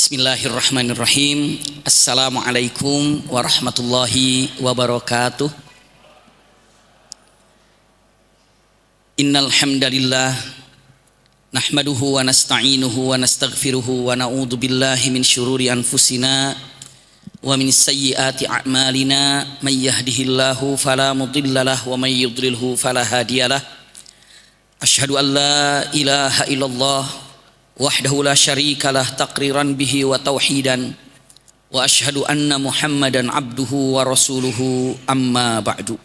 Bismillahirrahmanirrahim. Assalamualaikum warahmatullahi wabarakatuh. Innal hamdalillah nahmaduhu wa nasta'inuhu wa nastaghfiruhu wa na'udzu billahi min syururi anfusina wa min sayyiati a'malina. May yahdihillahu fala mudhillalah wa may yudlilhu fala hadiyalah. Asyhadu an la ilaha illallah wahdahu la syarikalah taqriran bihi wa tauhidan wa asyhadu anna Muhammadan abduhu wa rasuluhu amma ba'du.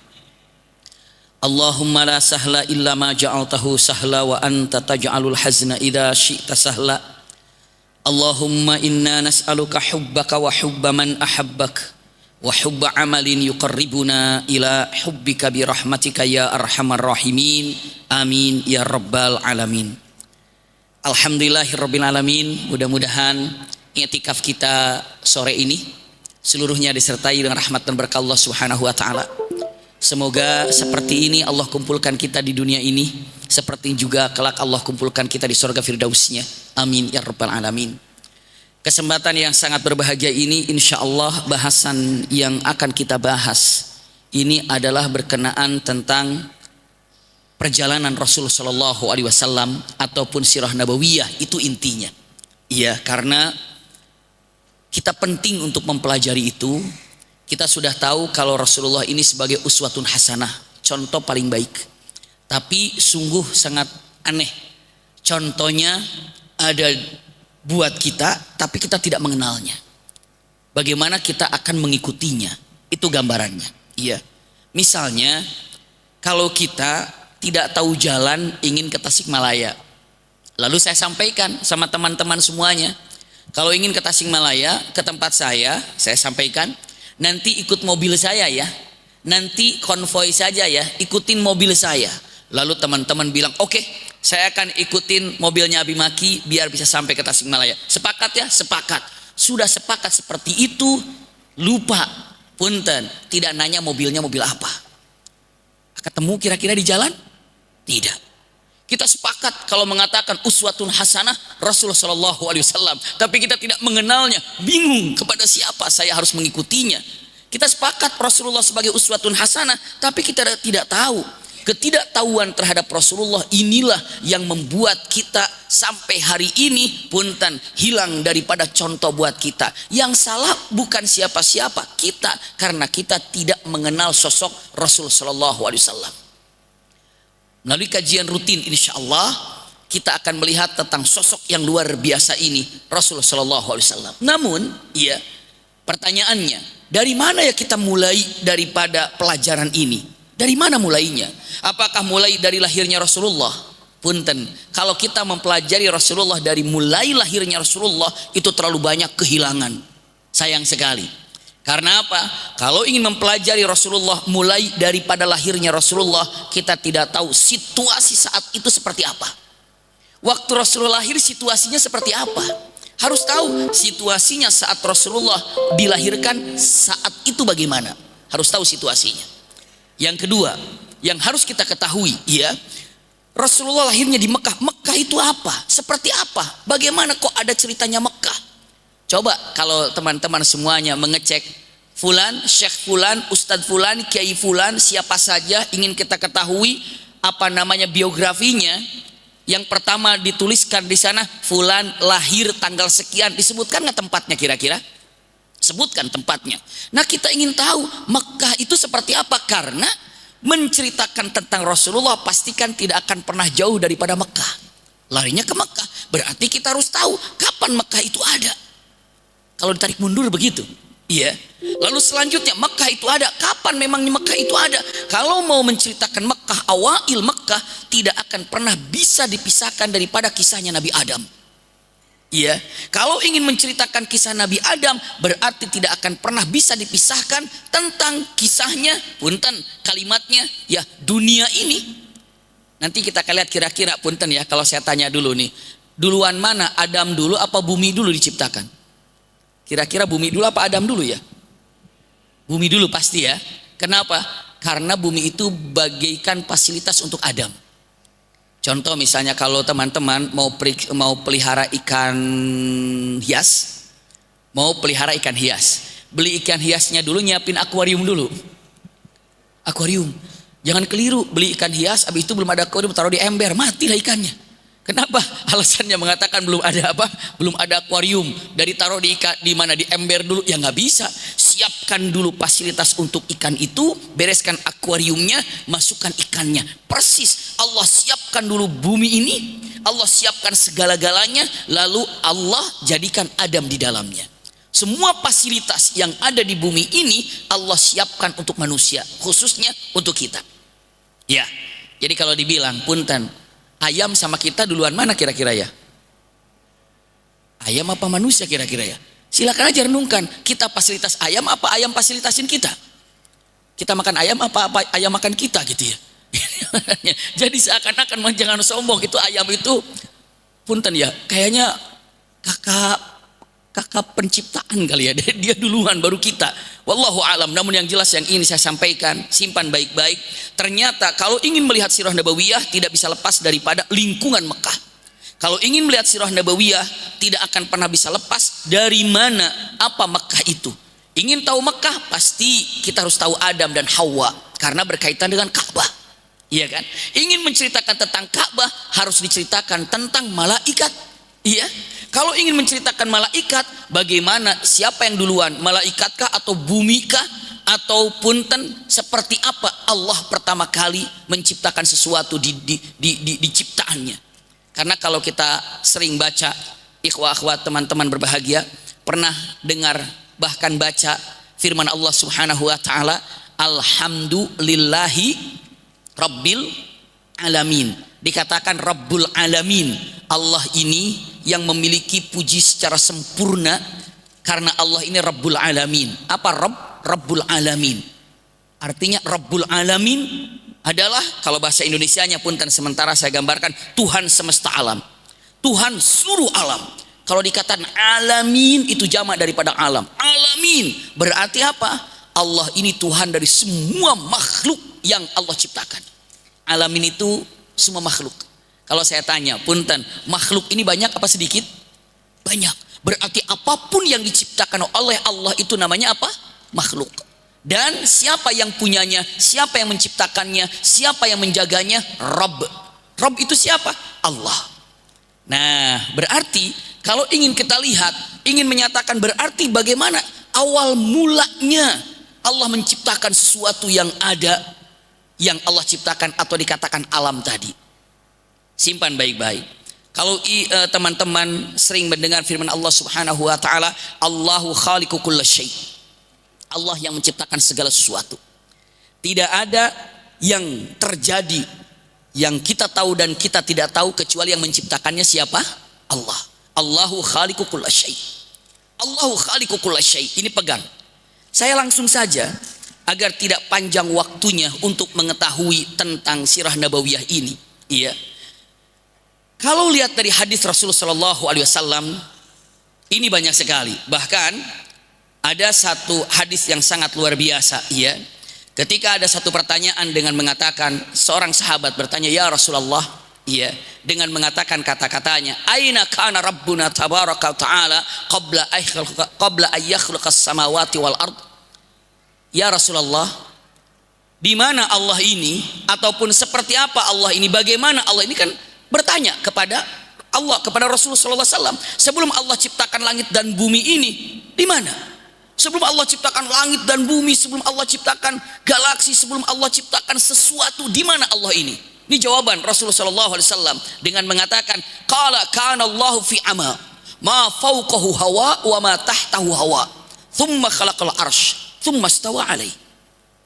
Allahumma la sahla illa ma ja'altahu sahla wa anta taj'alul hazna idza syi'ta sahla. Allahumma inna nas'aluka hubbaka wa hubba man ahabbak wa hubba amalin yuqarribuna ila hubbika bi rahmatika ya arhamar rahimin. Amin ya rabbal alamin. Alhamdulillahirabbil alamin. Mudah-mudahan i'tikaf kita sore ini seluruhnya disertai dengan rahmat dan berkah Allah Subhanahu wa taala. Semoga seperti ini Allah kumpulkan kita di dunia ini, seperti juga kelak Allah kumpulkan kita di surga firdausnya. Amin ya rabbal alamin. Kesempatan yang sangat berbahagia ini insyaallah bahasan yang akan kita bahas ini adalah berkenaan tentang perjalanan Rasul Shallallahu Alaihi Wasallam ataupun sirah nabawiyah, itu intinya. Iya, karena kita penting untuk mempelajari itu. Kita sudah tahu kalau Rasulullah ini sebagai uswatun hasanah, contoh paling baik. Tapi sungguh sangat aneh, contohnya ada buat kita, tapi kita tidak mengenalnya. Bagaimana kita akan mengikutinya? Itu gambarannya. Iya, misalnya kalau kita tidak tahu jalan ingin ke Tasikmalaya, lalu saya sampaikan sama teman-teman semuanya, kalau ingin ke Tasikmalaya, ke tempat saya sampaikan, nanti ikut mobil saya ya, nanti konvoi saja ya, ikutin mobil saya. Lalu teman-teman bilang oke, saya akan ikutin mobilnya Abi Maki biar bisa sampai ke Tasikmalaya. Sepakat ya? Sepakat. Sudah sepakat seperti itu, lupa punten, tidak nanya mobilnya mobil apa. Ketemu kira-kira di jalan? Tidak. Kita sepakat kalau mengatakan uswatun hasanah Rasulullah Shallallahu Alaihi Wasallam, tapi kita tidak mengenalnya, bingung kepada siapa saya harus mengikutinya. Kita sepakat Rasulullah sebagai uswatun hasanah, tapi kita tidak tahu. Ketidaktahuan terhadap Rasulullah inilah yang membuat kita sampai hari ini punten hilang daripada contoh buat kita. Yang salah bukan siapa-siapa, kita, karena kita tidak mengenal sosok Rasul Shallallahu Alaihi Wasallam. Melalui kajian rutin insya Allah kita akan melihat tentang sosok yang luar biasa ini Rasulullah Shallallahu Alaihi Wasallam. Namun ya, pertanyaannya, dari mana ya kita mulai daripada pelajaran ini? Dari mana mulainya? Apakah mulai dari lahirnya Rasulullah? Punten, kalau kita mempelajari Rasulullah dari mulai lahirnya Rasulullah, itu terlalu banyak kehilangan. Sayang sekali. Karena apa? Kalau ingin mempelajari Rasulullah mulai daripada lahirnya Rasulullah, kita tidak tahu situasi saat itu seperti apa. Waktu Rasulullah lahir situasinya seperti apa? Harus tahu situasinya saat Rasulullah dilahirkan saat itu bagaimana. Harus tahu situasinya. Yang kedua, yang harus kita ketahui, ya, Rasulullah lahirnya di Mekah. Mekah itu apa? Seperti apa? Bagaimana kok ada ceritanya Mekah? Coba kalau teman-teman semuanya mengecek fulan, syekh fulan, ustadz fulan, kiai fulan, siapa saja ingin kita ketahui apa namanya biografinya. Yang pertama dituliskan di sana, fulan lahir tanggal sekian, disebutkan nggak tempatnya kira-kira? Sebutkan tempatnya. Nah, kita ingin tahu Mekah itu seperti apa, karena menceritakan tentang Rasulullah pastikan tidak akan pernah jauh daripada Mekah. Larinya ke Mekah, berarti kita harus tahu kapan Mekah itu ada. Kalau ditarik mundur begitu, iya. Lalu selanjutnya Mekah itu ada, kapan memangnya Mekah itu ada? Kalau mau menceritakan Mekah, awail Mekah tidak akan pernah bisa dipisahkan daripada kisahnya Nabi Adam. Iya. Kalau ingin menceritakan kisah Nabi Adam, berarti tidak akan pernah bisa dipisahkan tentang kisahnya, punten kalimatnya, ya, dunia ini. Nanti kita akan lihat kira-kira punten ya, kalau saya tanya dulu nih, duluan mana, Adam dulu apa bumi dulu diciptakan? Kira-kira bumi dulu apa Adam dulu ya? Bumi dulu pasti ya. Kenapa? Karena bumi itu bagaikan fasilitas untuk Adam. Contoh misalnya kalau teman-teman mau pelihara ikan hias, mau pelihara ikan hias. Beli ikan hiasnya dulu, nyiapin akuarium dulu. Akuarium. Jangan keliru, beli ikan hias, habis itu belum ada akuarium, taruh di ember, matilah ikannya. Kenapa? Alasannya mengatakan belum ada apa? Belum ada akuarium. Dari taruh di mana, di ember dulu, ya nggak bisa. Siapkan dulu fasilitas untuk ikan itu, bereskan akuariumnya, masukkan ikannya. Persis Allah siapkan dulu bumi ini, Allah siapkan segala-galanya, lalu Allah jadikan Adam di dalamnya. Semua fasilitas yang ada di bumi ini Allah siapkan untuk manusia, khususnya untuk kita. Ya, jadi kalau dibilang punten, ayam sama kita duluan mana kira-kira ya? Ayam apa manusia kira-kira ya? Silakan aja renungkan, kita fasilitas ayam apa ayam fasilitasin kita? Kita makan ayam apa ayam makan kita gitu ya? Jadi seakan-akan jangan sombong, itu ayam itu punten ya, kayaknya kakak penciptaan kali ya, dia duluan baru kita. Wallahu alam. Namun yang jelas yang ini saya sampaikan, simpan baik-baik. Ternyata kalau ingin melihat sirah nabawiyah tidak bisa lepas daripada lingkungan Mekah. Kalau ingin melihat sirah nabawiyah tidak akan pernah bisa lepas dari mana, apa Mekah itu. Ingin tahu Mekah, pasti kita harus tahu Adam dan Hawa karena berkaitan dengan Ka'bah. Iya kan? Ingin menceritakan tentang Ka'bah harus diceritakan tentang malaikat. Iya. Kalau ingin menceritakan malaikat, bagaimana, siapa yang duluan, malaikatkah atau bumikah, atau punten seperti apa Allah pertama kali menciptakan sesuatu di ciptaannya. Karena kalau kita sering baca, ikhwah-akhwat, teman-teman berbahagia, pernah dengar bahkan baca firman Allah Subhanahu wa taala, alhamdulillahi rabbil alamin. Dikatakan Rabbul Alamin, Allah ini yang memiliki puji secara sempurna karena Allah ini Rabbul Alamin. Apa Rabbul Alamin? Artinya Rabbul Alamin adalah, kalau bahasa Indonesianya punten sementara saya gambarkan, Tuhan semesta alam, Tuhan seluruh alam. Kalau dikatakan alamin itu jamak daripada alam. Alamin berarti apa? Allah ini Tuhan dari semua makhluk yang Allah ciptakan. Alamin itu semua makhluk. Kalau saya tanya, punten, makhluk ini banyak apa sedikit? Banyak. Berarti apapun yang diciptakan oleh Allah itu namanya apa? Makhluk. Dan siapa yang punyanya? Siapa yang menciptakannya? Siapa yang menjaganya? Rabb. Rabb itu siapa? Allah. Nah, berarti kalau ingin kita lihat, ingin menyatakan berarti bagaimana awal mulanya Allah menciptakan sesuatu yang ada, yang Allah ciptakan atau dikatakan alam tadi. Simpan baik-baik. Kalau teman-teman sering mendengar firman Allah Subhanahu wa taala, Allahu khaliqu kulli syai. Allah yang menciptakan segala sesuatu. Tidak ada yang terjadi yang kita tahu dan kita tidak tahu kecuali yang menciptakannya siapa? Allah. Allahu khaliqu kulli syai. Allahu khaliqu kulli syai. Ini pegang. Saya langsung saja agar tidak panjang waktunya untuk mengetahui tentang sirah nabawiyah ini. Iya. Kalau lihat dari hadis Rasulullah SAW, ini banyak sekali. Bahkan ada satu hadis yang sangat luar biasa. Iya. Ketika ada satu pertanyaan dengan mengatakan, seorang sahabat bertanya, ya Rasulullah, iya, dengan mengatakan kata-katanya, aina kana rabbuna tabaraka ta'ala qabla ayyakhluqas samawati wal ard. Ya Rasulullah, di mana Allah ini, ataupun seperti apa Allah ini, bagaimana Allah ini, kan bertanya kepada Allah, kepada Rasulullah SAW. Sebelum Allah ciptakan langit dan bumi ini, di mana? Sebelum Allah ciptakan langit dan bumi, sebelum Allah ciptakan galaksi, sebelum Allah ciptakan sesuatu, di mana Allah ini? Ini jawaban Rasulullah SAW dengan mengatakan, qala kana Allahu fi ama, ma fawqahu hawa wa ma tahtahu hawa, thumma khalaqal arsh, thumma stawa alaih.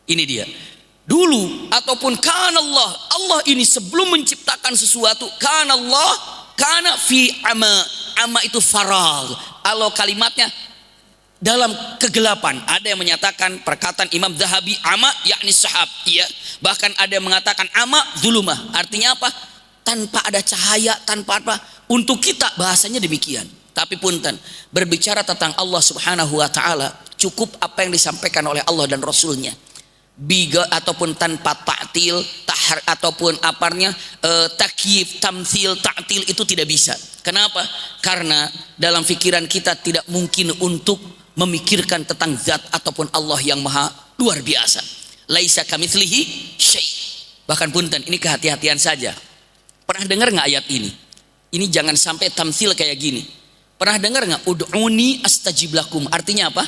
Ini dia. Dulu ataupun kana Allah ini sebelum menciptakan sesuatu, kana Allah, kana fi ama. Ama itu farag. Kalau kalimatnya dalam kegelapan. Ada yang menyatakan perkataan Imam Zahabi, ama yakni sahab. Iya. Bahkan ada yang mengatakan ama zulumah. Artinya apa? Tanpa ada cahaya, tanpa apa? Untuk kita bahasanya demikian. Tapi punten, berbicara tentang Allah Subhanahu wa taala, cukup apa yang disampaikan oleh Allah dan Rasulnya. biga ataupun tanpa ta'til, tahar ataupun aparnya takyif, tamtsil, ta'til itu tidak bisa. Kenapa? Karena dalam pikiran kita tidak mungkin untuk memikirkan tentang zat ataupun Allah yang maha luar biasa. Laisa kamitslihi syai'. Bahkan punten, ini kehati-hatian saja. Pernah dengar nggak ayat ini? Ini jangan sampai tamtsil kayak gini. Pernah dengar nggak? Ud'uni astajib lakum. Artinya apa?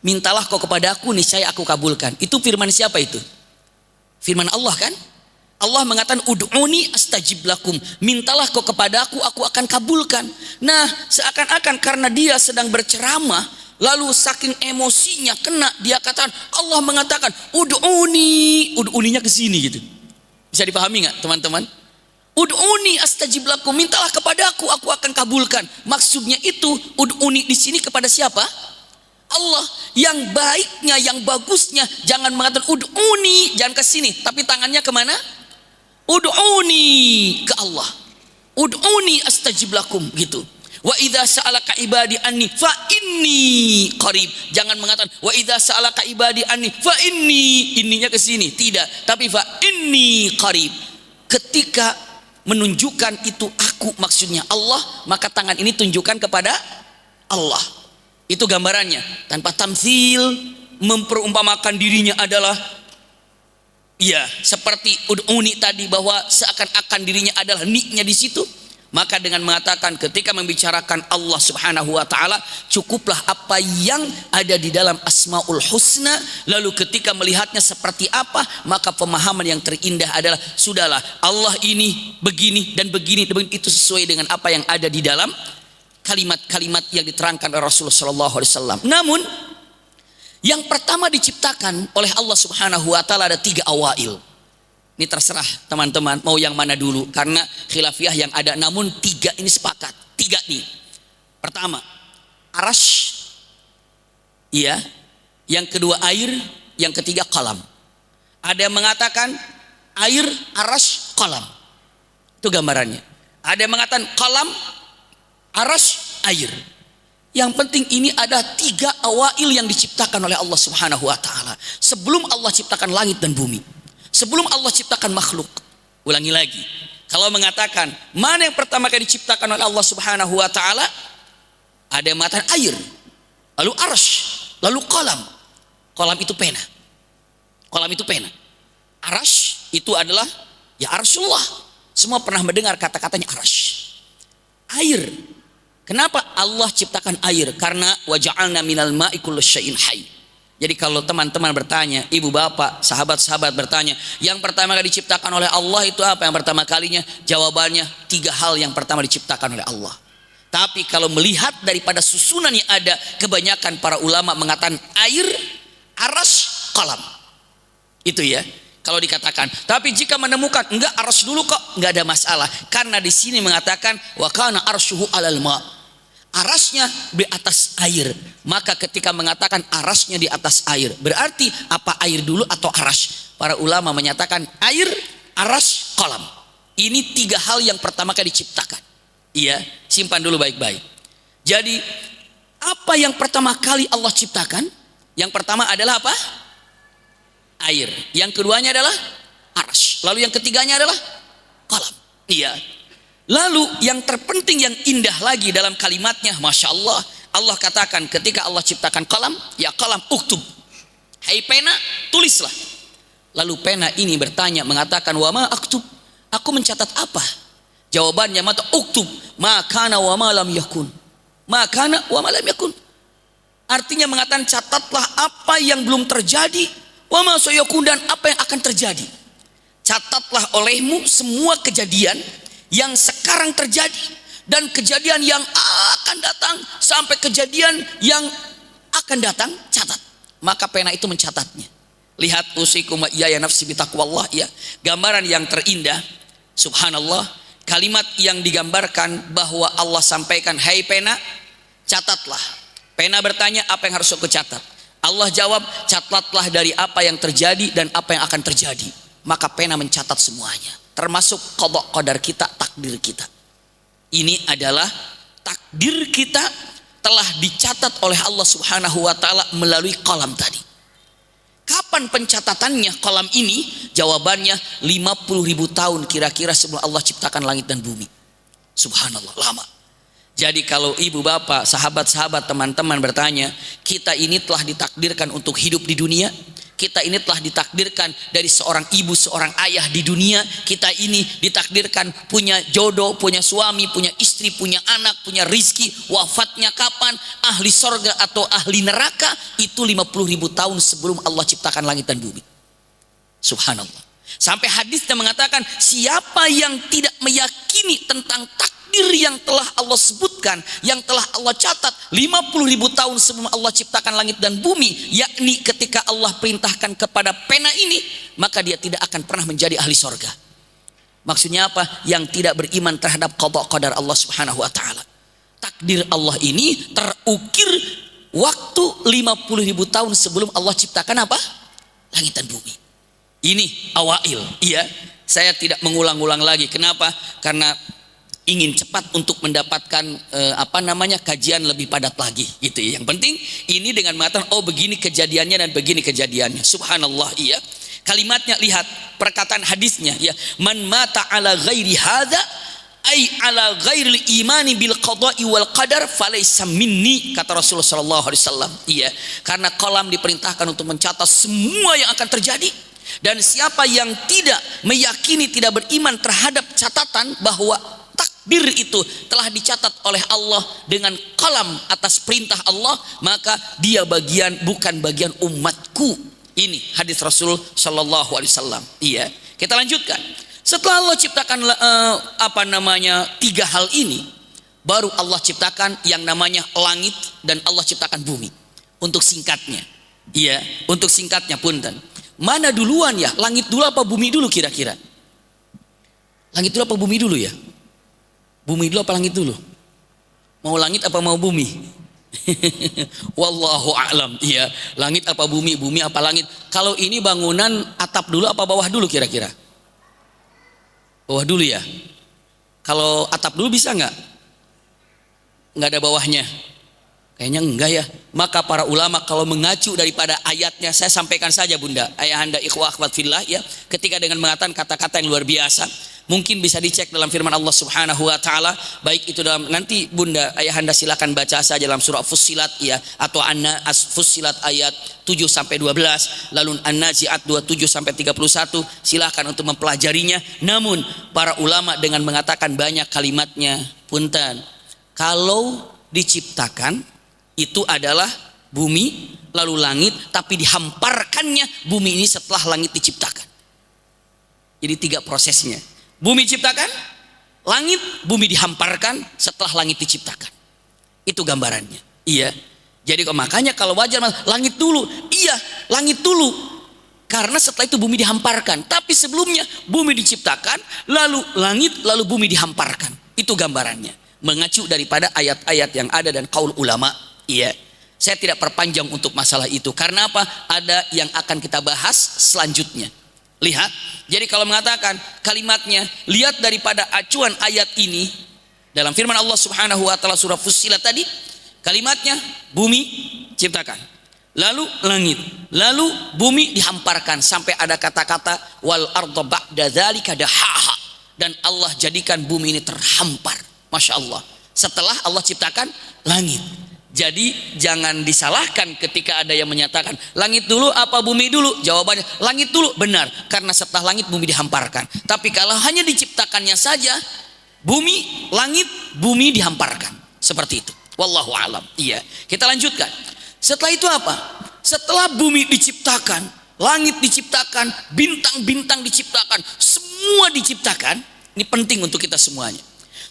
Mintalah kau kepada aku, niscaya aku kabulkan. Itu firman siapa itu? Firman Allah kan? Allah mengatakan ud'uni astajib lakum. Mintalah kau kepada aku akan kabulkan. Nah, seakan-akan karena dia sedang berceramah, lalu saking emosinya kena, dia katakan, Allah mengatakan ud'uni, ud'uninya ke sini gitu. Bisa dipahami nggak teman-teman? Ud'uni astajib lakum, mintalah kepada aku akan kabulkan. Maksudnya itu ud'uni di sini kepada siapa? Allah. Yang baiknya, yang bagusnya, jangan mengatakan ud'uni, jangan ke sini, tapi tangannya kemana? Ud'uni, ke Allah. Ud'uni astajib lakum, gitu. Wa idza sa'alaka ibadi anni fa inni qarib. Jangan mengatakan wa idza sa'alaka ibadi anni fa inni, ininya ke sini, tidak, tapi fa inni qarib. Ketika menunjukkan itu aku, maksudnya Allah, maka tangan ini tunjukkan kepada Allah. Itu gambarannya, tanpa tamtsil, memperumpamakan dirinya adalah ya seperti ud'uni tadi, bahwa seakan-akan dirinya adalah niknya di situ. Maka dengan mengatakan ketika membicarakan Allah Subhanahu wa taala, cukuplah apa yang ada di dalam Asmaul Husna. Lalu ketika melihatnya seperti apa, maka pemahaman yang terindah adalah sudahlah, Allah ini begini dan begini, itu sesuai dengan apa yang ada di dalam kalimat-kalimat yang diterangkan oleh Rasulullah SAW. Namun yang pertama diciptakan oleh Allah Subhanahu wa taala ada 3 awail. Ini terserah teman-teman mau yang mana dulu, karena khilafiyah yang ada, namun 3 ini sepakat. 3 nih. Pertama, arash, iya. Yang kedua air, yang ketiga qalam. Ada yang mengatakan air, arash, qalam. Itu gambarannya. Ada yang mengatakan qalam, arash, air. Yang penting ini ada 3 awail yang diciptakan oleh Allah Subhanahu wa taala. Sebelum Allah ciptakan langit dan bumi, sebelum Allah ciptakan makhluk. Ulangi lagi, kalau mengatakan mana yang pertama kali diciptakan oleh Allah Subhanahu wa taala, ada yang mengatakan air, lalu arash, lalu qalam. Qalam itu pena. Qalam itu pena. Arash itu adalah ya arsyullah. Semua pernah mendengar kata-katanya arash. Air. Kenapa Allah ciptakan air? Karena waja'alna minal ma'i kullu syai'in hayy. Jadi kalau teman-teman bertanya, ibu bapak, sahabat-sahabat bertanya, yang pertama kali diciptakan oleh Allah itu apa? Yang pertama kalinya, jawabannya 3 hal yang pertama diciptakan oleh Allah. Tapi kalau melihat daripada susunan yang ada, kebanyakan para ulama mengatakan air, arash, qalam. Itu ya. Kalau dikatakan, tapi jika menemukan enggak arash dulu kok, enggak ada masalah, karena di sini mengatakan wa kana arshuhu 'alal ma'. Arasnya di atas air. Maka ketika mengatakan arasnya di atas air, berarti apa air dulu atau aras? Para ulama menyatakan air, aras, qalam. Ini 3 hal yang pertama kali diciptakan. Iya, simpan dulu baik-baik. Jadi apa yang pertama kali Allah ciptakan? Yang pertama adalah apa? Air. Yang keduanya adalah aras. Lalu yang ketiganya adalah qalam. Iya. Lalu yang terpenting, yang indah lagi dalam kalimatnya, Masya Allah, Allah katakan ketika Allah ciptakan qalam, ya qalam uktub, hai pena, tulislah. Lalu pena ini bertanya, mengatakan wa ma aktub, aku mencatat apa? Jawabannya mata uktub ma kana wa ma lam yakun, ma kana wa ma lam yakun. Artinya mengatakan catatlah apa yang belum terjadi, wa ma sayakun, dan apa yang akan terjadi. Catatlah olehmu semua kejadian yang sekarang terjadi dan kejadian yang akan datang sampai kejadian yang akan datang, catat. Maka pena itu mencatatnya. Lihat usikum wa iyaya nafsi bitaqwallah, ya. Gambaran yang terindah, subhanallah, kalimat yang digambarkan bahwa Allah sampaikan, hai pena, catatlah. Pena bertanya, apa yang harus aku catat? Allah jawab, catatlah dari apa yang terjadi dan apa yang akan terjadi. Maka pena mencatat semuanya, termasuk qada qadar kita, takdir kita. Ini adalah takdir kita telah dicatat oleh Allah Subhanahu wa taala melalui qalam tadi. Kapan pencatatannya kolam ini? Jawabannya 50.000 tahun kira-kira sebelum Allah ciptakan langit dan bumi. Subhanallah, lama. Jadi kalau ibu bapak, sahabat-sahabat, teman-teman bertanya, kita ini telah ditakdirkan untuk hidup di dunia, kita ini telah ditakdirkan dari seorang ibu, seorang ayah di dunia, kita ini ditakdirkan punya jodoh, punya suami, punya istri, punya anak, punya rizki, wafatnya kapan, ahli sorga atau ahli neraka, itu 50.000 tahun sebelum Allah ciptakan langit dan bumi. Subhanallah. Sampai hadisnya mengatakan, siapa yang tidak meyakini tentang takdir yang telah Allah sebutkan, yang telah Allah catat 50.000 tahun sebelum Allah ciptakan langit dan bumi, yakni ketika Allah perintahkan kepada pena ini, maka dia tidak akan pernah menjadi ahli sorga. Maksudnya apa? Yang tidak beriman terhadap qada qadar Allah subhanahu wa ta'ala. Takdir Allah ini terukir waktu 50.000 tahun sebelum Allah ciptakan apa? Langit dan bumi. Ini awail, iya. Saya tidak mengulang-ulang lagi. Kenapa? Karena ingin cepat untuk mendapatkan kajian lebih padat lagi, gitu ya. Yang penting ini dengan mengatakan, oh begini kejadiannya dan begini kejadiannya. Subhanallah, iya. Kalimatnya, lihat perkataan hadisnya, ya. Man mata ala ghairi hadza ay ala ghairil imani bil qada'i wal qadar falaysa minni, kata Rasulullah sallallahu alaihi wasallam. Iya, karena kolam diperintahkan untuk mencatat semua yang akan terjadi. Dan siapa yang tidak meyakini, tidak beriman terhadap catatan bahwa takdir itu telah dicatat oleh Allah dengan kalam atas perintah Allah, maka dia bukan bagian umatku. Ini hadis Rasul sallallahu alaihi wasallam. Iya, kita lanjutkan. Setelah Allah ciptakan tiga hal ini, baru Allah ciptakan yang namanya langit dan Allah ciptakan bumi. Untuk singkatnya, iya, untuk singkatnya punten. Mana duluan ya? Langit dulu apa bumi dulu kira-kira? Langit dulu apa bumi dulu ya? Bumi dulu apa langit dulu? Mau langit apa mau bumi? Wallahu a'lam. Iya, langit apa bumi, bumi apa langit. Kalau ini bangunan atap dulu apa bawah dulu kira-kira? Bawah dulu ya. Kalau atap dulu bisa nggak? Nggak ada bawahnya. Kayaknya enggak ya. Maka para ulama kalau mengacu daripada ayatnya, saya sampaikan saja bunda, ayahanda, ikhwah, akhwat fillah, ya, ketika dengan mengatakan kata-kata yang luar biasa, mungkin bisa dicek dalam firman Allah subhanahu wa ta'ala, baik itu dalam, nanti bunda, ayahanda silakan baca saja dalam surah Fussilat, ya, atau Fussilat ayat 7 sampai 12, lalu An-Nazi'at 27 sampai 31, silakan untuk mempelajarinya. Namun para ulama dengan mengatakan banyak kalimatnya, punten, kalau diciptakan itu adalah bumi lalu langit, tapi dihamparkannya bumi ini setelah langit diciptakan. Jadi tiga prosesnya. Bumi diciptakan, langit, bumi dihamparkan setelah langit diciptakan. Itu gambarannya. Iya. Jadi makanya kalau wajar langit dulu, iya, langit dulu. Karena setelah itu bumi dihamparkan. Tapi sebelumnya bumi diciptakan, lalu langit, lalu bumi dihamparkan. Itu gambarannya. Mengacu daripada ayat-ayat yang ada dan qaul ulama. Iya, saya tidak perpanjang untuk masalah itu. Karena apa? Ada yang akan kita bahas selanjutnya. Lihat, jadi kalau mengatakan kalimatnya, lihat daripada acuan ayat ini dalam firman Allah subhanahu wa ta'ala surah Fussilat tadi, kalimatnya bumi ciptakan, lalu langit, lalu bumi dihamparkan, sampai ada kata-kata wal arda ba'da dzalika dahaha, dan Allah jadikan bumi ini terhampar. Masya Allah, setelah Allah ciptakan langit. Jadi jangan disalahkan ketika ada yang menyatakan langit dulu apa bumi dulu. Jawabannya langit dulu, benar, karena setelah langit bumi dihamparkan. Tapi kalau hanya diciptakannya saja, bumi, langit, bumi dihamparkan. Seperti itu. Wallahu a'lam. Iya. Kita lanjutkan. Setelah itu apa? Setelah bumi diciptakan, langit diciptakan, bintang-bintang diciptakan, semua diciptakan. Ini penting untuk kita semuanya.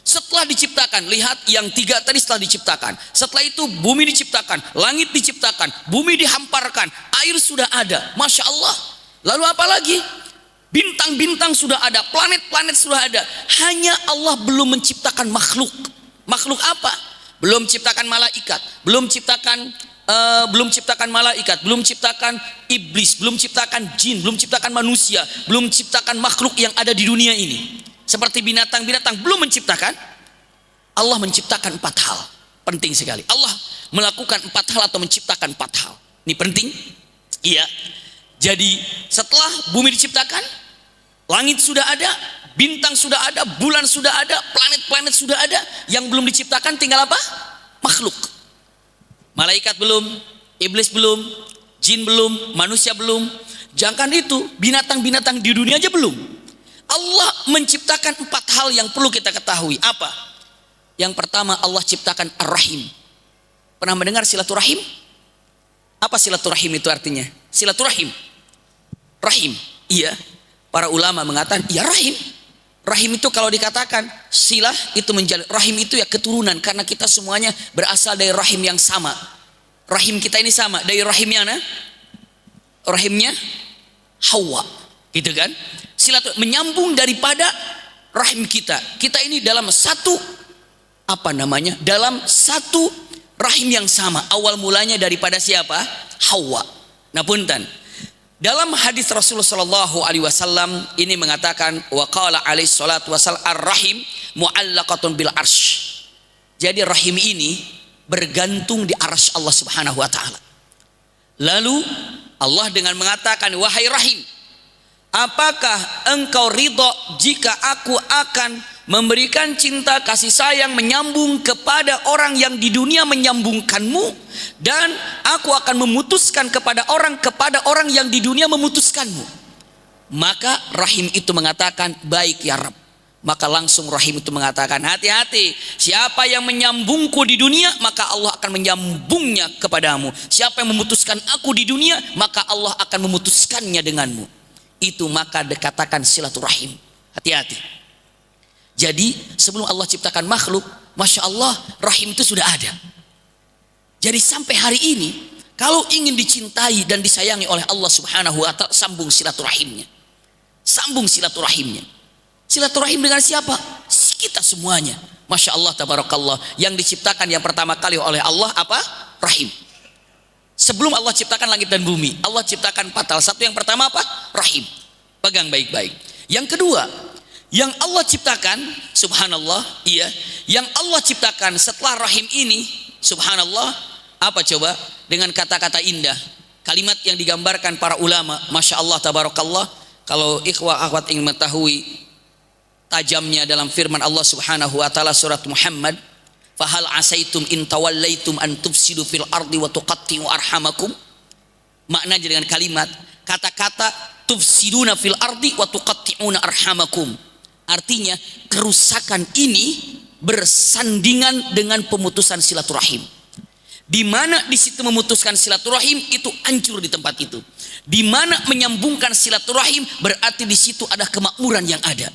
Setelah diciptakan, lihat yang tiga tadi setelah diciptakan. Setelah itu bumi diciptakan, langit diciptakan, bumi dihamparkan, air sudah ada, Masya Allah. Lalu apa lagi? Bintang-bintang sudah ada, planet-planet sudah ada. Hanya Allah belum menciptakan makhluk. Makhluk apa? Belum ciptakan malaikat, belum ciptakan malaikat, belum ciptakan iblis, belum ciptakan jin, belum ciptakan manusia, belum ciptakan makhluk yang ada di dunia ini. Seperti binatang-binatang belum menciptakan. Allah menciptakan 4 hal. Penting sekali. Allah melakukan 4 hal atau menciptakan 4 hal. Ini penting. Iya. Jadi setelah bumi diciptakan, langit sudah ada, bintang sudah ada, bulan sudah ada, planet-planet sudah ada. Yang belum diciptakan tinggal apa? Makhluk. Malaikat belum, iblis belum, jin belum, manusia belum. Jangan itu, binatang-binatang di dunia aja belum. Allah menciptakan 4 hal yang perlu kita ketahui. Apa? Yang pertama, Allah ciptakan Ar-Rahim. Pernah mendengar silaturahim? Apa silaturahim itu artinya? Silaturahim. Rahim. Iya. Para ulama mengatakan, ya rahim. Rahim itu kalau dikatakan silah itu menjalin. Rahim itu ya keturunan, karena kita semuanya berasal dari rahim yang sama. Rahim kita ini sama. Dari rahimnya mana? Rahimnya Hawa. Gitu kan? Silaturahim menyambung daripada rahim kita. Kita ini dalam satu dalam satu rahim yang sama. Awal mulanya daripada siapa? Hawa. Nah punten, dalam hadis Rasulullah sallallahu alaihi wasallam ini mengatakan wa qala alaihi salatu wasallam ar-rahim mu'allaqatun bil arsy. Jadi rahim ini bergantung di arsy Allah Subhanahu wa taala. Lalu Allah dengan mengatakan, wahai rahim, apakah engkau ridho jika aku akan memberikan cinta kasih sayang menyambung kepada orang yang di dunia menyambungkanmu, dan aku akan memutuskan kepada orang yang di dunia memutuskanmu? Maka rahim itu mengatakan, baik ya Rabb. Maka langsung rahim itu mengatakan, hati-hati, siapa yang menyambungku di dunia, maka Allah akan menyambungnya kepadamu. Siapa yang memutuskan aku di dunia, maka Allah akan memutuskannya denganmu. Itu maka dikatakan silaturahim. Hati-hati. Jadi sebelum Allah ciptakan makhluk, Masya Allah, rahim itu sudah ada. Jadi sampai hari ini, kalau ingin dicintai dan disayangi oleh Allah Subhanahu wa ta'ala, sambung silaturahimnya. Sambung silaturahimnya. Silaturahim dengan siapa? Kita semuanya. Masya Allah, tabarakallah. Yang diciptakan yang pertama kali oleh Allah apa? Rahim. Sebelum Allah ciptakan langit dan bumi, Allah ciptakan 4 hal. Satu yang pertama apa? Rahim. Pegang baik-baik. Yang kedua, yang Allah ciptakan, subhanallah, iya, yang Allah ciptakan setelah rahim ini, subhanallah, apa coba? Dengan kata-kata indah, kalimat yang digambarkan para ulama, Masya Allah, tabarakallah. Kalau ikhwah akhwat ingin mengetahui tajamnya dalam firman Allah Subhanahu wa taala surat Muhammad, fahal asaitum in tawallaitum an tufsidu fil ardi wa tuqatti'u arhamakum. Maknanya dengan kalimat kata-kata tufsiduna fil ardi wa tuqatti'una arhamakum. Artinya kerusakan ini bersandingan dengan pemutusan silaturahim. Di mana di situ memutuskan silaturahim itu hancur di tempat itu. Di mana menyambungkan silaturahim berarti di situ ada kemakmuran yang ada.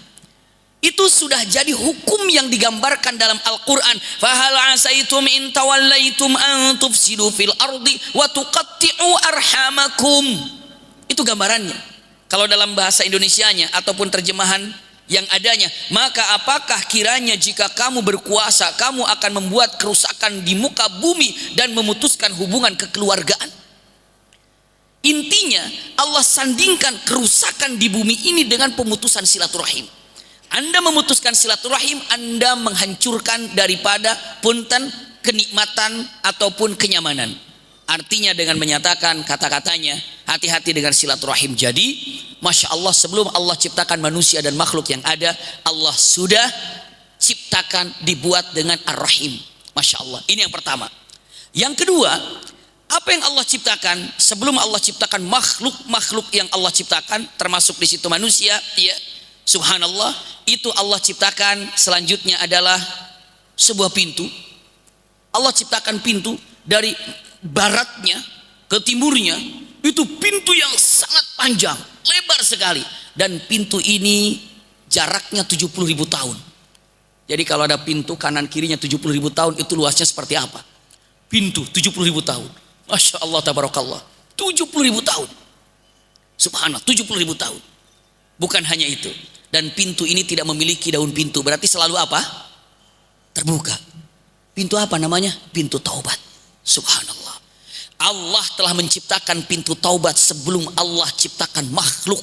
Itu sudah jadi hukum yang digambarkan dalam Al-Quran. Fahal asaitum in tawallaitum an tufsidu fil ardi wa tuqatti'u arhamakum. Itu gambarannya. Kalau dalam bahasa Indonesianya ataupun terjemahan yang adanya, maka apakah kiranya jika kamu berkuasa, kamu akan membuat kerusakan di muka bumi dan memutuskan hubungan kekeluargaan? Intinya Allah sandingkan kerusakan di bumi ini dengan pemutusan silaturahim. Anda memutuskan silaturahim, Anda menghancurkan daripada punten kenikmatan ataupun kenyamanan. Artinya dengan menyatakan kata-katanya, hati-hati dengan silaturahim. Jadi Masya Allah, sebelum Allah ciptakan manusia dan makhluk yang ada, Allah sudah ciptakan, dibuat dengan Ar-Rahim. Masya Allah, ini yang pertama. Yang kedua, apa yang Allah ciptakan sebelum Allah ciptakan makhluk-makhluk yang Allah ciptakan, termasuk di situ manusia, ya, subhanallah, itu Allah ciptakan selanjutnya adalah sebuah pintu. Allah ciptakan pintu dari baratnya ke timurnya, itu pintu yang sangat panjang, lebar sekali, dan pintu ini jaraknya 70.000 tahun. Jadi kalau ada pintu kanan kirinya 70.000 tahun, itu luasnya seperti apa? Pintu 70.000 tahun. Masya Allah, tabarakallah, 70.000 tahun. Subhanallah, 70.000 tahun. Bukan hanya itu, dan pintu ini tidak memiliki daun pintu, berarti selalu apa? Terbuka. Pintu apa namanya? Pintu taubat. Subhanallah, Allah telah menciptakan pintu taubat sebelum Allah ciptakan makhluk.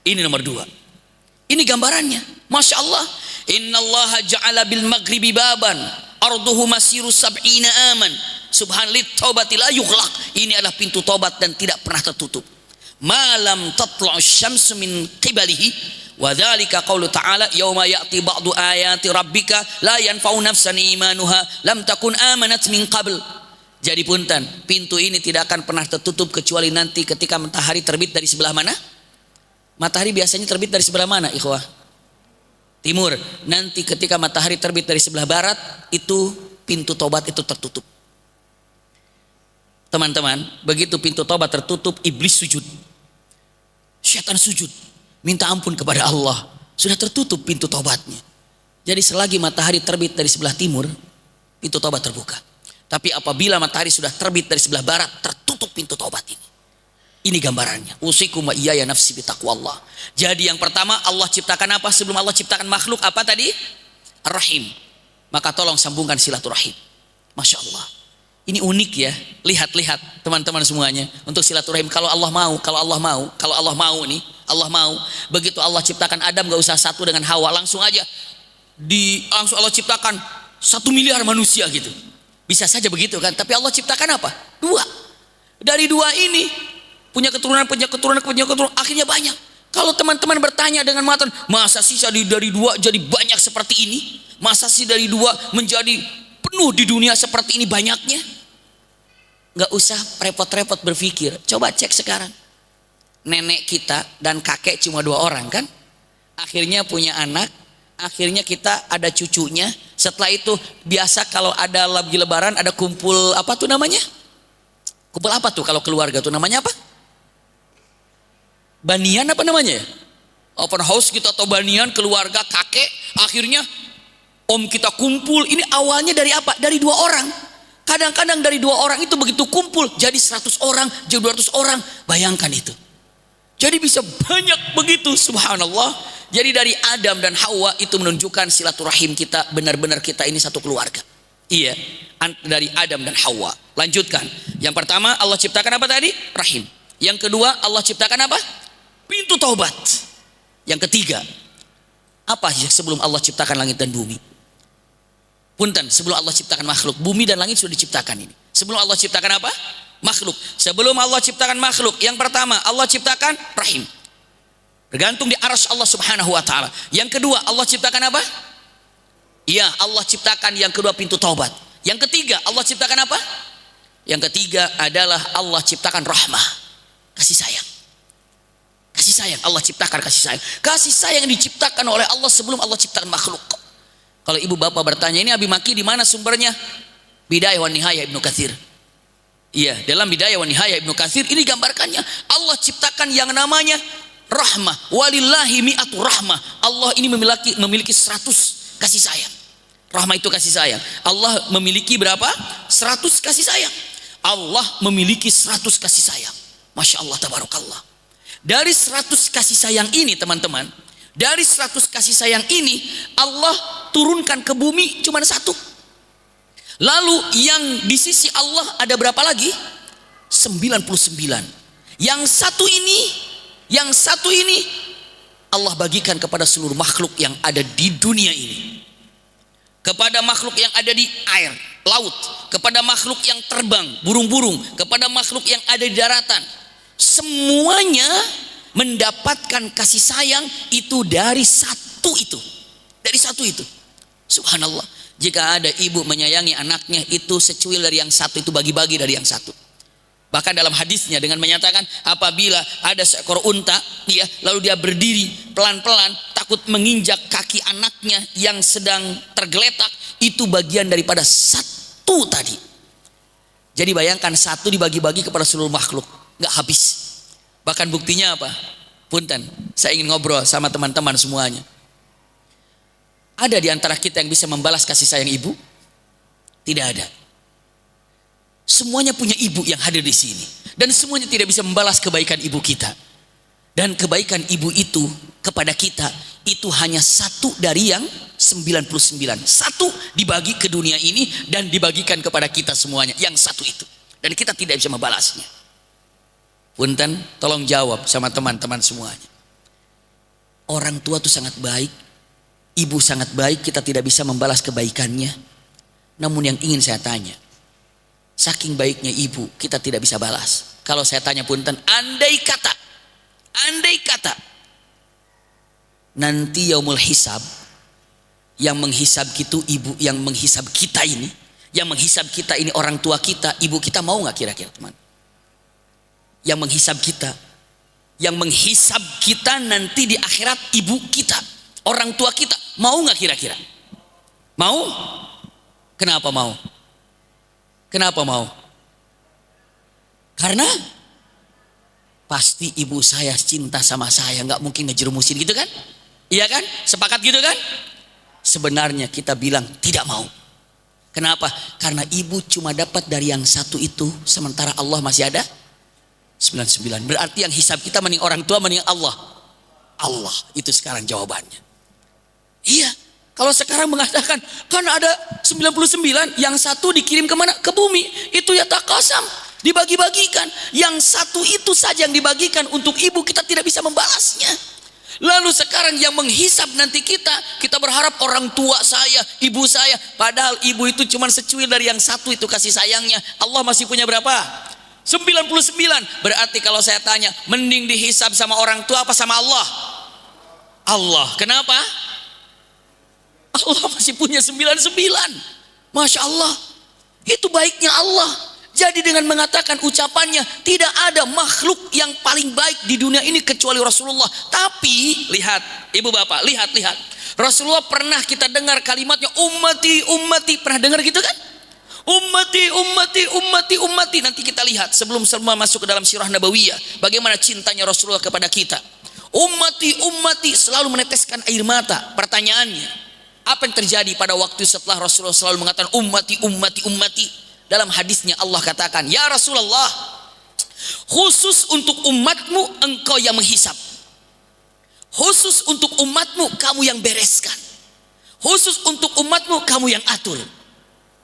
Ini nomor 2. Ini gambarannya. Masya Allah, innallaha ja'ala bil maghribi baban arduhu masiru sab'ina aman subhanallah taubati la yughlaq. Ini adalah pintu taubat dan tidak pernah tertutup. ma lam tatla'u syamsu min qibalihi wa dzalika qaulu ta'ala yauma ya'ti ba'du ayati rabbika la yanfa'u nafsan imanuha lam takun amanat min qabl. Jadi punten, pintu ini tidak akan pernah tertutup kecuali nanti ketika matahari terbit dari sebelah mana? Matahari biasanya terbit dari sebelah mana, ikhwah? Timur. Nanti ketika matahari terbit dari sebelah barat, itu pintu tobat itu tertutup. Teman-teman, begitu pintu tobat tertutup, iblis sujud. Syaitan sujud, minta ampun kepada Allah. Sudah tertutup pintu tobatnya. Jadi selagi matahari terbit dari sebelah timur, pintu tobat terbuka. Tapi apabila matahari sudah terbit dari sebelah barat, tertutup pintu tobat ini. Ini gambarannya. Usikum wa iyaya nafsi bitaqwallah. Jadi yang pertama, Allah ciptakan apa sebelum Allah ciptakan makhluk? Apa tadi? Ar-Rahim. Maka tolong sambungkan silaturahim. Masya Allah. Ini unik ya. Lihat-lihat teman-teman semuanya. Untuk silaturahim. Kalau Allah mau, Allah mau. Begitu Allah ciptakan Adam, gak usah satu dengan Hawa. Langsung aja. Langsung Allah ciptakan 1 miliar manusia gitu. Bisa saja begitu kan. Tapi Allah ciptakan apa? 2. Dari 2 ini punya keturunan, akhirnya banyak. Kalau teman-teman bertanya dengan matan, masa sih dari 2 jadi banyak seperti ini? Masa sih dari 2 menjadi penuh di dunia seperti ini banyaknya? Gak usah repot-repot berpikir. Coba cek sekarang. Nenek kita dan kakek cuma 2 orang kan? Akhirnya punya anak, akhirnya kita ada cucunya. Setelah itu biasa kalau ada lagi lebaran ada kumpul apa tuh namanya? Kumpul apa tuh kalau keluarga tuh namanya apa? Banian apa namanya? Open house kita atau banian keluarga kakek. Akhirnya om kita kumpul. Ini awalnya dari apa? Dari 2 orang. Kadang-kadang dari 2 orang itu begitu kumpul jadi 100 orang, jadi 200 orang. Bayangkan itu. Jadi bisa banyak begitu, subhanallah. Jadi dari Adam dan Hawa itu menunjukkan silaturahim kita, benar-benar kita ini satu keluarga. Iya, dari Adam dan Hawa. Lanjutkan. Yang pertama Allah ciptakan apa tadi? Rahim. Yang kedua Allah ciptakan apa? Pintu taubat. Yang ketiga, apa sebelum Allah ciptakan langit dan bumi? Punten, sebelum Allah ciptakan makhluk, bumi dan langit sudah diciptakan ini. Sebelum Allah ciptakan apa? Makhluk. Sebelum Allah ciptakan makhluk, yang pertama Allah ciptakan rahim. Bergantung di arsy Allah Subhanahu wa taala. Yang kedua, Allah ciptakan apa? Iya, Allah ciptakan yang kedua pintu taubat. Yang ketiga, Allah ciptakan apa? Yang ketiga adalah Allah ciptakan rahmah. Kasih sayang. Kasih sayang, Allah ciptakan kasih sayang. Kasih sayang diciptakan oleh Allah sebelum Allah ciptakan makhluk. Kalau ibu bapak bertanya, ini Abi Maki di mana sumbernya? Bidayah wa Nihayah Ibnu Katsir. Iya, dalam Bidayah wa Nihayah Ibnu Katsir ini gambarkannya Allah ciptakan yang namanya rahmah. Walillahi mi'atu rahmah. Allah ini memiliki 100 kasih sayang. Rahmah itu kasih sayang. Allah memiliki berapa? 100 kasih sayang. Allah memiliki 100 kasih sayang. Masya Allah, tabarakallah. Dari 100 kasih sayang ini teman-teman, dari 100 kasih sayang ini Allah turunkan ke bumi cuma 1. Lalu yang di sisi Allah ada berapa lagi? 99. Yang satu ini Allah bagikan kepada seluruh makhluk yang ada di dunia ini. Kepada makhluk yang ada di air, laut, kepada makhluk yang terbang, burung-burung, kepada makhluk yang ada di daratan. Semuanya mendapatkan kasih sayang itu dari 1 itu. Dari 1 itu. Subhanallah. Jika ada ibu menyayangi anaknya, itu secuil dari yang 1, itu bagi-bagi dari yang 1. Bahkan dalam hadisnya dengan menyatakan apabila ada seekor unta, ya, lalu dia berdiri pelan-pelan takut menginjak kaki anaknya yang sedang tergeletak, itu bagian daripada 1 tadi. Jadi bayangkan 1 dibagi-bagi kepada seluruh makhluk, nggak habis. Bahkan buktinya apa? Punten, saya ingin ngobrol sama teman-teman semuanya. Ada di antara kita yang bisa membalas kasih sayang ibu? Tidak ada. Semuanya punya ibu yang hadir di sini, dan semuanya tidak bisa membalas kebaikan ibu kita. Dan kebaikan ibu itu kepada kita itu hanya 1 dari yang 99. 1 dibagi ke dunia ini dan dibagikan kepada kita semuanya, yang 1 itu. Dan kita tidak bisa membalasnya. Punten, tolong jawab sama teman-teman semuanya. Orang tua itu sangat baik, ibu sangat baik, kita tidak bisa membalas kebaikannya. Namun yang ingin saya tanya, saking baiknya ibu, kita tidak bisa balas. Kalau saya tanya punten, andai kata nanti yaumul hisab, yang menghisab gitu ibu, yang menghisab kita ini, yang menghisab kita ini orang tua kita, ibu kita, mau nggak kira-kira teman? Yang menghisab kita, yang menghisab kita nanti di akhirat ibu kita, orang tua kita, mau nggak kira-kira? Mau? Kenapa mau? Kenapa mau? Karena pasti ibu saya cinta sama saya, nggak mungkin ngejerumusin gitu kan? Iya kan? Sepakat gitu kan? Sebenarnya kita bilang tidak mau. Kenapa? Karena ibu cuma dapat dari yang satu itu, sementara Allah masih ada 99. Berarti yang hisab kita mending orang tua, mending Allah. Allah, itu sekarang jawabannya. Iya, kalau sekarang mengatakan kan ada 99, yang satu dikirim kemana? Ke bumi. Itu ya takasam, dibagi-bagikan. Yang satu itu saja yang dibagikan untuk ibu, kita tidak bisa membalasnya. Lalu sekarang yang menghisab nanti kita berharap orang tua saya, ibu saya, padahal ibu itu cuma secuil dari yang satu itu kasih sayangnya. Allah masih punya berapa? 99. Berarti kalau saya tanya, mending dihisab sama orang tua apa sama Allah? Allah. Kenapa? Allah masih punya 99. Masya Allah. Itu baiknya Allah. Jadi dengan mengatakan ucapannya, tidak ada makhluk yang paling baik di dunia ini kecuali Rasulullah. Tapi lihat, ibu bapak, lihat. Rasulullah pernah kita dengar kalimatnya ummati, ummati. Pernah dengar gitu kan? Ummati, ummati, ummati, ummati. Nanti kita lihat sebelum semua masuk ke dalam sirah nabawiyah, bagaimana cintanya Rasulullah kepada kita. Ummati, ummati, selalu meneteskan air mata. Pertanyaannya, apa yang terjadi pada waktu setelah Rasulullah selalu mengatakan ummati, ummati, ummati? Dalam hadisnya Allah katakan, ya Rasulullah, khusus untuk umatmu engkau yang menghisap, khusus untuk umatmu kamu yang bereskan, khusus untuk umatmu kamu yang atur.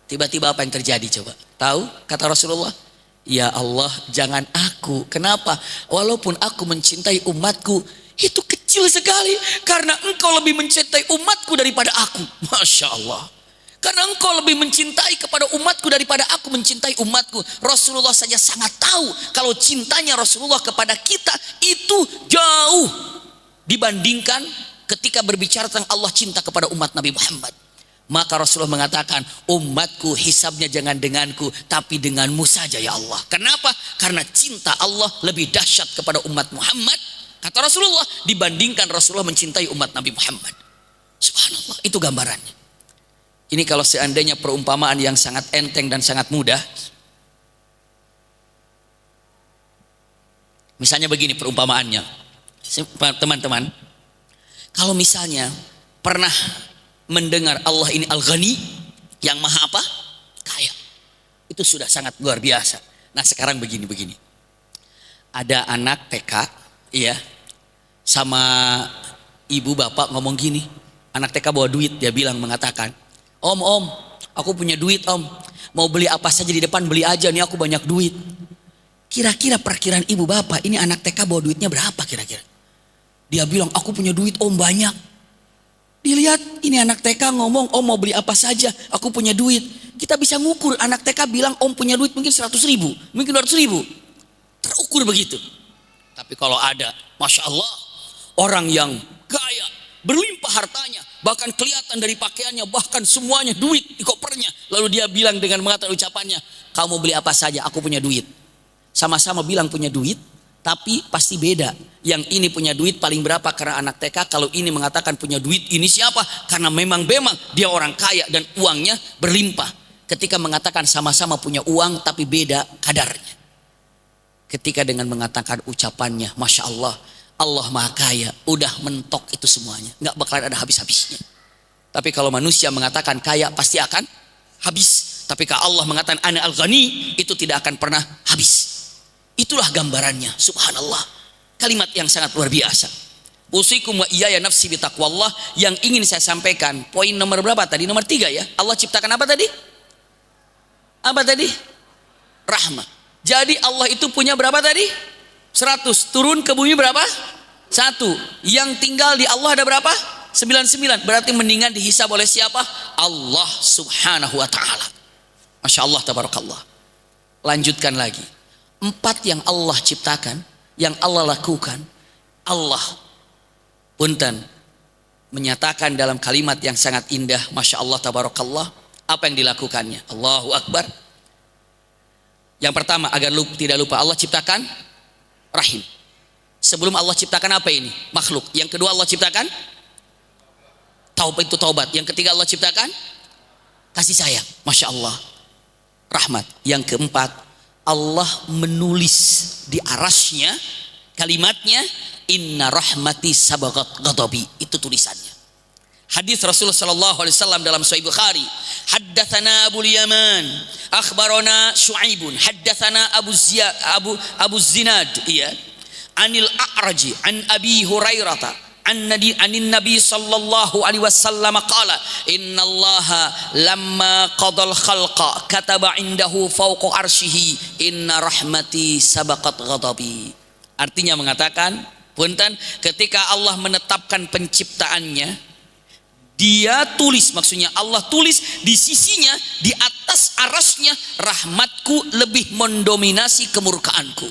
Tiba-tiba apa yang terjadi coba? Tahu kata Rasulullah? Ya Allah, jangan aku. Kenapa? Walaupun aku mencintai umatku, itu kecil sekali, karena engkau lebih mencintai umatku daripada aku. Masya Allah. Karena engkau lebih mencintai kepada umatku daripada aku mencintai umatku. Rasulullah saja sangat tahu kalau cintanya Rasulullah kepada kita itu jauh dibandingkan ketika berbicara tentang Allah cinta kepada umat Nabi Muhammad. Maka Rasulullah mengatakan, umatku hisabnya jangan denganku, tapi denganmu saja ya Allah. Kenapa? Karena cinta Allah lebih dahsyat kepada umat Muhammad, kata Rasulullah, dibandingkan Rasulullah mencintai umat Nabi Muhammad. Subhanallah, itu gambarannya. Ini kalau seandainya perumpamaan yang sangat enteng dan sangat mudah. Misalnya begini perumpamaannya, teman-teman. Kalau misalnya pernah mendengar Allah ini Al-Ghani, yang maha apa? Kaya. Itu sudah sangat luar biasa. Nah sekarang begini. Ada anak TK, iya, sama ibu bapak ngomong gini. Anak TK bawa duit, dia mengatakan, Om, aku punya duit om, mau beli apa saja di depan beli aja, nih aku banyak duit. Kira-kira perkiraan ibu bapak, ini anak TK bawa duitnya berapa kira-kira? Dia bilang, aku punya duit om banyak. Dilihat, ini anak TK ngomong, om mau beli apa saja, aku punya duit. Kita bisa ngukur, anak TK bilang om punya duit mungkin 100 ribu, mungkin 200 ribu. Terukur begitu. Tapi kalau ada, Masya Allah, orang yang kaya, berlimpah hartanya, bahkan kelihatan dari pakaiannya, bahkan semuanya duit di kopernya. Lalu dia bilang dengan mengatakan ucapannya, kamu beli apa saja, aku punya duit. Sama-sama bilang punya duit, tapi pasti beda. Yang ini punya duit paling berapa karena anak TK, kalau ini mengatakan punya duit, ini siapa? Karena memang dia orang kaya dan uangnya berlimpah. Ketika mengatakan sama-sama punya uang, tapi beda kadarnya. Ketika dengan mengatakan ucapannya, Masya Allah, Allah maha kaya, udah mentok itu semuanya, nggak bakalan ada habis-habisnya. Tapi kalau manusia mengatakan kaya pasti akan habis. Tapi kalau Allah mengatakan ana al-ghani, itu tidak akan pernah habis. Itulah gambarannya, subhanallah. Kalimat yang sangat luar biasa. Usikum wa iyaya nafsi bitaqwallah. Yang ingin saya sampaikan, poin nomor berapa tadi? Nomor 3 ya. Allah ciptakan apa tadi? Apa tadi? Rahmah. Jadi Allah itu punya berapa tadi? 100. Turun ke bumi berapa? 1. Yang tinggal di Allah ada berapa? 99. Berarti mendingan dihisab oleh siapa? Allah subhanahu wa ta'ala. Masya Allah, tabarakallah. Lanjutkan lagi. 4 yang Allah ciptakan, yang Allah lakukan, Allah punten menyatakan dalam kalimat yang sangat indah, Masya Allah tabarakallah. Apa yang dilakukannya? Allahu Akbar. Yang pertama, agar tidak lupa, Allah ciptakan rahim. Sebelum Allah ciptakan apa ini? Makhluk. Yang kedua Allah ciptakan taubat, itu taubat. Yang ketiga Allah ciptakan kasih sayang, Masya Allah, rahmat. Yang keempat, Allah menulis di arasnya kalimatnya, inna rahmati sabaqat ghadabi. Itu tulisannya. Hadis Rasulullah sallallahu alaihi wasallam dalam Sahih Bukhari, haddatsana Abu Yaman, akhbarana Syu'aibun, haddatsana Abu Zinad, iya, anil A'raji an Abi Hurairah anin Nabi sallallahu alaihi wasallam qala, innallaha lamma qadal khalqa kataba indahu fawqa arsyihi inna rahmati sabaqat ghadabi. Artinya mengatakan, punten, ketika Allah menetapkan penciptaannya, Dia tulis, maksudnya Allah tulis di sisinya, di atas arasnya, rahmatku lebih mendominasi kemurkaanku.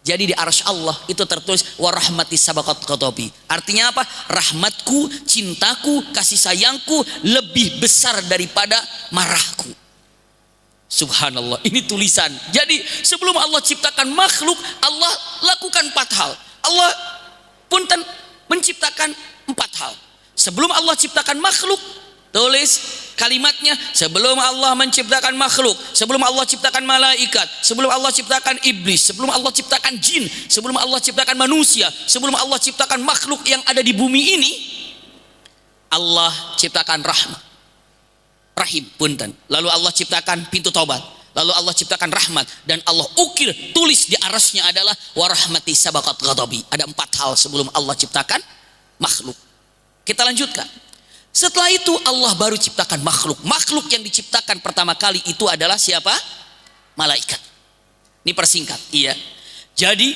Jadi di arsy Allah itu tertulis wa rahmati sabaqat ghadabi. Artinya apa? Rahmatku, cintaku, kasih sayangku lebih besar daripada marahku. Subhanallah, ini tulisan. Jadi sebelum Allah ciptakan makhluk, Allah lakukan 4 hal. Allah punten menciptakan 4 hal. Sebelum Allah ciptakan makhluk, tulis kalimatnya, sebelum Allah menciptakan makhluk, sebelum Allah ciptakan malaikat, sebelum Allah ciptakan iblis, sebelum Allah ciptakan jin, sebelum Allah ciptakan manusia, sebelum Allah ciptakan makhluk yang ada di bumi ini, Allah ciptakan rahim, punten. Lalu Allah ciptakan pintu taubat, lalu Allah ciptakan rahmat, dan Allah ukir tulis di arasnya adalah wa rahmati sabaqat ghadabi. Ada 4 hal sebelum Allah ciptakan makhluk. Kita lanjutkan. Setelah itu Allah baru ciptakan makhluk. Makhluk yang diciptakan pertama kali itu adalah siapa? Malaikat. Ini persingkat, iya. Jadi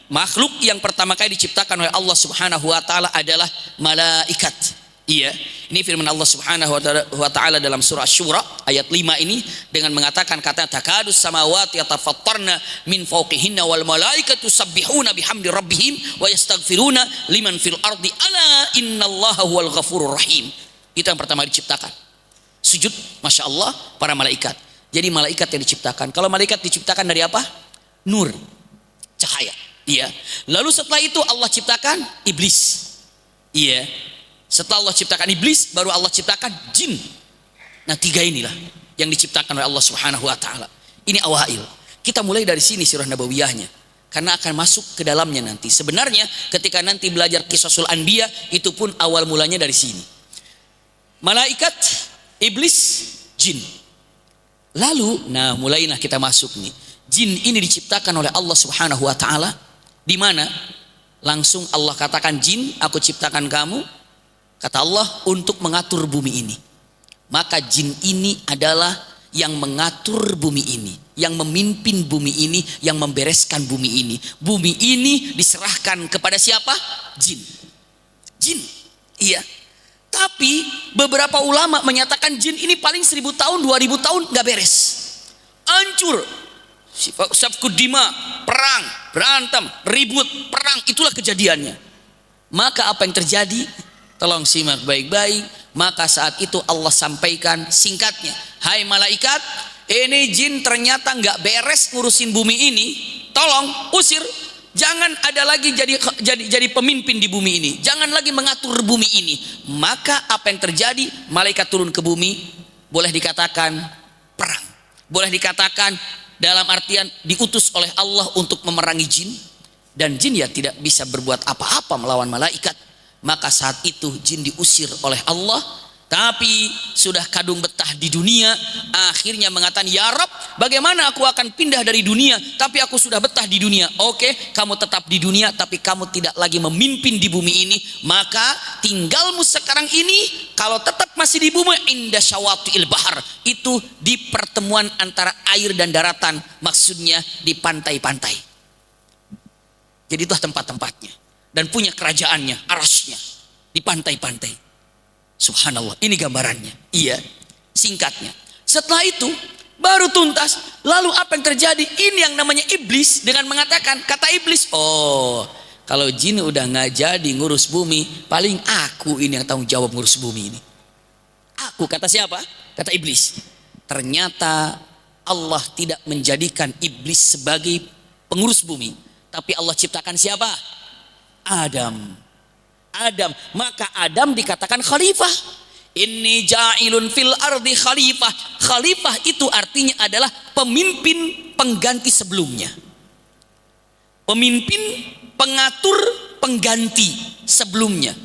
makhluk yang pertama kali diciptakan oleh Allah Subhanahu wa taala adalah malaikat. Iya. Ini firman Allah Subhanahu wa taala dalam surah Syura ayat 5 ini dengan mengatakan, kata takadus samawati yatafattarna min fawqihinna wal malaikatu yusabbihuna bihamdi rabbihim wa yastaghfiruna liman fil ardi ala innallaha huwal ghafurur rahim. Itu yang pertama diciptakan. Sujud, Masya Allah, para malaikat. Jadi malaikat yang diciptakan. Kalau malaikat diciptakan dari apa? Nur, cahaya. Iya. Lalu setelah itu Allah ciptakan iblis. Iya. Setelah Allah ciptakan iblis, baru Allah ciptakan jin. Nah 3 inilah yang diciptakan oleh Allah Subhanahu wa taala. Ini awail. Kita mulai dari sini surah Nabawiyahnya, karena akan masuk ke dalamnya nanti. Sebenarnya ketika nanti belajar Qisasul Anbiya, itu pun awal mulanya dari sini. Malaikat, iblis, jin. Lalu, nah mulailah kita masuk nih. Jin ini diciptakan oleh Allah Subhanahu wa taala, di mana langsung Allah katakan, jin, aku ciptakan kamu, kata Allah, untuk mengatur bumi ini. Maka jin ini adalah yang mengatur bumi ini, yang memimpin bumi ini, yang membereskan bumi ini. Bumi ini diserahkan kepada siapa? Jin. Jin, iya. Tapi beberapa ulama menyatakan jin ini paling 1000 tahun, 2000 tahun gak beres, hancur. Safkud dima, perang, berantem, ribut, perang, itulah kejadiannya. Maka apa yang terjadi? Tolong simak baik-baik. Maka saat itu Allah sampaikan singkatnya, hai malaikat, ini jin ternyata nggak beres ngurusin bumi ini, tolong usir, jangan ada lagi jadi pemimpin di bumi ini, jangan lagi mengatur bumi ini. Maka apa yang terjadi? Malaikat turun ke bumi, boleh dikatakan perang, boleh dikatakan dalam artian diutus oleh Allah untuk memerangi jin, dan jin ya tidak bisa berbuat apa-apa melawan malaikat. Maka saat itu jin diusir oleh Allah, tapi sudah kadung betah di dunia. Akhirnya mengatakan, ya Rabb, bagaimana aku akan pindah dari dunia, tapi aku sudah betah di dunia. Oke, kamu tetap di dunia, tapi kamu tidak lagi memimpin di bumi ini. Maka tinggalmu sekarang ini, kalau tetap masih di bumi, inda syawati'il bahar, itu di pertemuan antara air dan daratan, maksudnya di pantai-pantai. Jadi itulah tempat-tempatnya, dan punya kerajaannya, arasnya di pantai-pantai. Subhanallah, ini gambarannya. Iya, singkatnya. Setelah itu baru tuntas. Lalu apa yang terjadi? Ini yang namanya iblis dengan mengatakan, kata iblis, oh Kalau jin udah nggak jadi ngurus bumi, paling aku ini yang tanggung jawab ngurus bumi ini. Aku, kata siapa? Kata iblis. Ternyata Allah tidak menjadikan iblis sebagai pengurus bumi, tapi Allah ciptakan siapa? Adam. Maka Adam dikatakan khalifah. Inni ja'ilun fil ardi khalifah. Khalifah itu artinya adalah pemimpin pengganti sebelumnya. Pemimpin, pengatur, pengganti sebelumnya.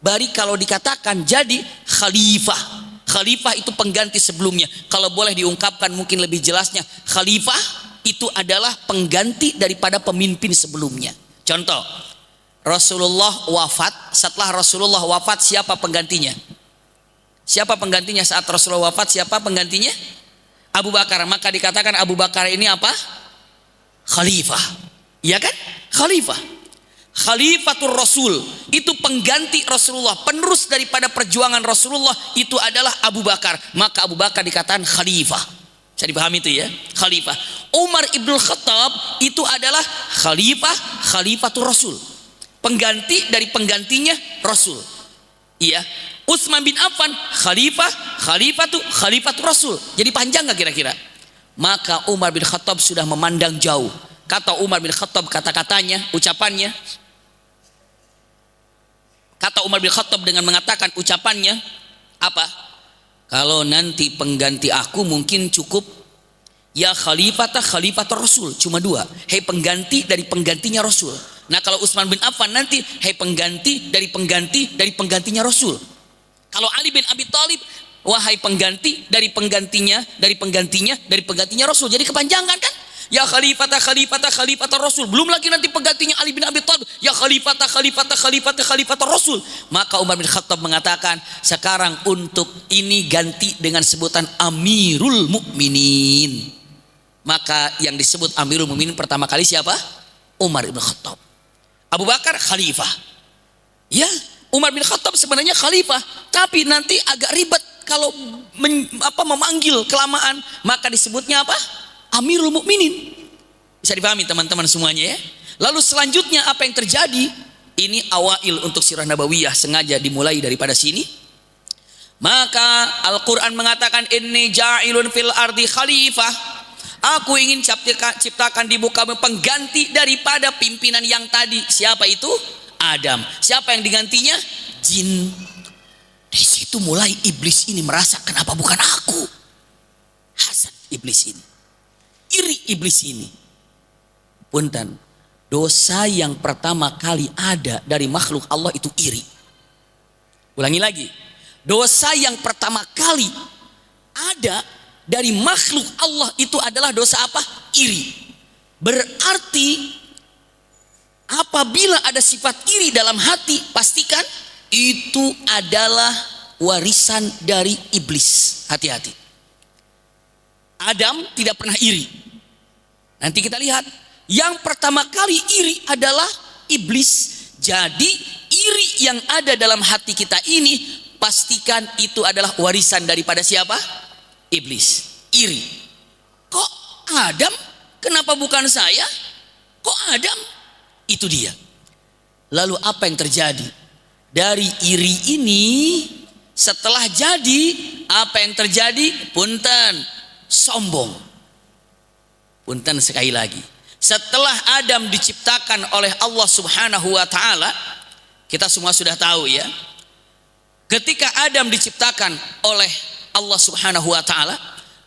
Bari kalau dikatakan jadi khalifah. Khalifah itu pengganti sebelumnya. Kalau boleh diungkapkan mungkin lebih jelasnya, khalifah itu adalah pengganti daripada pemimpin sebelumnya. Contoh, Rasulullah wafat. Setelah Rasulullah wafat, siapa penggantinya? Siapa penggantinya saat Rasulullah wafat? Siapa penggantinya? Abu Bakar. Maka dikatakan Abu Bakar ini apa? Khalifah. Iya kan? Khalifah. Khalifatul Rasul itu pengganti Rasulullah, penerus daripada perjuangan Rasulullah itu adalah Abu Bakar. Maka Abu Bakar dikatakan khalifah. Bisa dipahami itu ya? Khalifah. Umar ibn Khattab itu adalah khalifatul Rasul, pengganti dari penggantinya Rasul. Iya. Utsman bin Affan khalifatul Rasul. Jadi panjang gak kira-kira? Maka Umar bin Khattab sudah memandang jauh. Kata Umar bin Khattab, kata-katanya, ucapannya. Kata Umar bin Khattab dengan mengatakan ucapannya apa? Kalau nanti pengganti aku mungkin cukup ya khalifatul Rasul, cuma dua. Hei pengganti dari penggantinya Rasul. Nah kalau Utsman bin Affan nanti hei pengganti dari penggantinya Rasul. Kalau Ali bin Abi Thalib, wahai pengganti dari penggantinya Rasul. Jadi kepanjangan kan? Ya khalifata Rasul. Belum lagi nanti penggantinya Ali bin Abi Thalib. Ya khalifata Rasul. Maka Umar bin Khattab mengatakan, sekarang untuk ini ganti dengan sebutan Amirul Mukminin. Maka yang disebut Amirul Mukminin pertama kali siapa? Umar bin Khattab. Abu Bakar khalifah. Ya, Umar bin Khattab sebenarnya khalifah, tapi nanti agak ribet kalau memanggil kelamaan, maka disebutnya apa? Amirul Mukminin. Bisa dipahami teman-teman semuanya ya. Lalu selanjutnya apa yang terjadi? Ini awail untuk sirah nabawiyah, sengaja dimulai daripada sini. Maka Al-Quran mengatakan inni ja'ilun fil ardi khalifah. Aku ingin ciptakan di muka bumi pengganti daripada pimpinan yang tadi. Siapa itu? Adam. Siapa yang digantinya? Jin. Dari situ mulai iblis ini merasa, kenapa bukan aku? Hasad iblis ini, iri iblis ini. Punten, dosa yang pertama kali ada dari makhluk Allah itu iri. Ulangi lagi, dosa yang pertama kali ada dari makhluk Allah itu adalah dosa apa? Iri. Berarti apabila ada sifat iri dalam hati, pastikan itu adalah warisan dari iblis. Hati-hati. Adam tidak pernah iri. Nanti kita lihat, yang pertama kali iri adalah iblis. Jadi iri yang ada dalam hati kita ini, pastikan itu adalah warisan daripada siapa? Iblis. Iri. Kok Adam? Kenapa bukan saya? Kok Adam? Itu dia. Lalu apa yang terjadi? Dari iri ini, setelah jadi, apa yang terjadi? Punten, sombong. Punten sekali lagi. Setelah Adam diciptakan oleh Allah Subhanahu wa taala, kita semua sudah tahu ya. Ketika Adam diciptakan oleh Allah Subhanahu wa taala,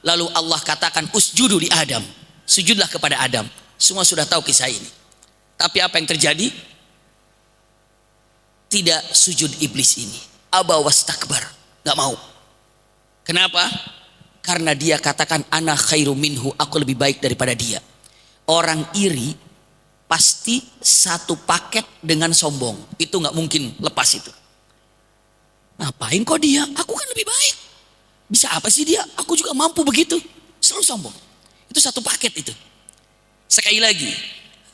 lalu Allah katakan usjudu li Adam. Sujudlah kepada Adam. Semua sudah tahu kisah ini. Tapi apa yang terjadi? Tidak sujud iblis ini. Aba wastakbar, gak mau. Kenapa? Karena dia katakan ana khairu minhu, aku lebih baik daripada dia. Orang iri pasti satu paket dengan sombong. Itu gak mungkin lepas itu. Ngapain kok dia? Aku kan lebih baik. Bisa apa sih dia? Aku juga mampu begitu. Selalu sombong. Itu satu paket itu. Sekali lagi,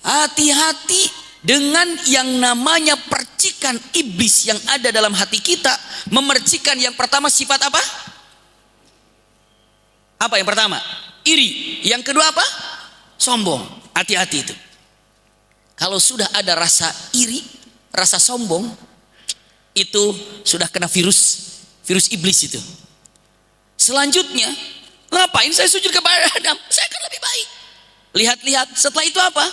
hati-hati dengan yang namanya percikan iblis yang ada dalam hati kita. Memercikan yang pertama sifat apa? Apa yang pertama? Iri. Yang kedua apa? Sombong. Hati-hati itu. Kalau sudah ada rasa iri, rasa sombong, itu sudah kena virus iblis itu. Selanjutnya, ngapain saya sujud kepada Adam? Saya akan lebih baik. Lihat-lihat, setelah itu apa?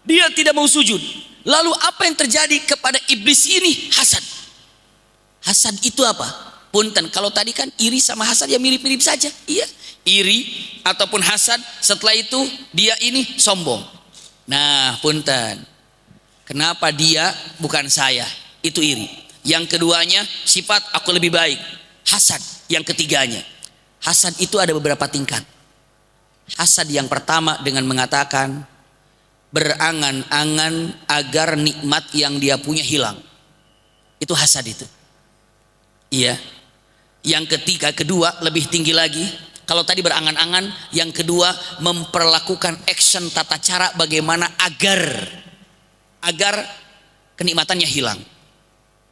Dia tidak mau sujud. Lalu apa yang terjadi kepada iblis ini? Hasad. Hasad itu apa? Punten, kalau tadi kan iri sama hasad ya mirip-mirip saja. Iya, iri ataupun hasad, setelah itu dia ini sombong. Nah, punten. Kenapa dia bukan saya? Itu iri. Yang keduanya sifat aku lebih baik. Hasad yang ketiganya. Hasad itu ada beberapa tingkat. Hasad yang pertama dengan mengatakan berangan-angan agar nikmat yang dia punya hilang. Itu hasad itu. Iya. Yang kedua lebih tinggi lagi. Kalau tadi berangan-angan, yang kedua memperlakukan action tata cara bagaimana agar kenikmatannya hilang.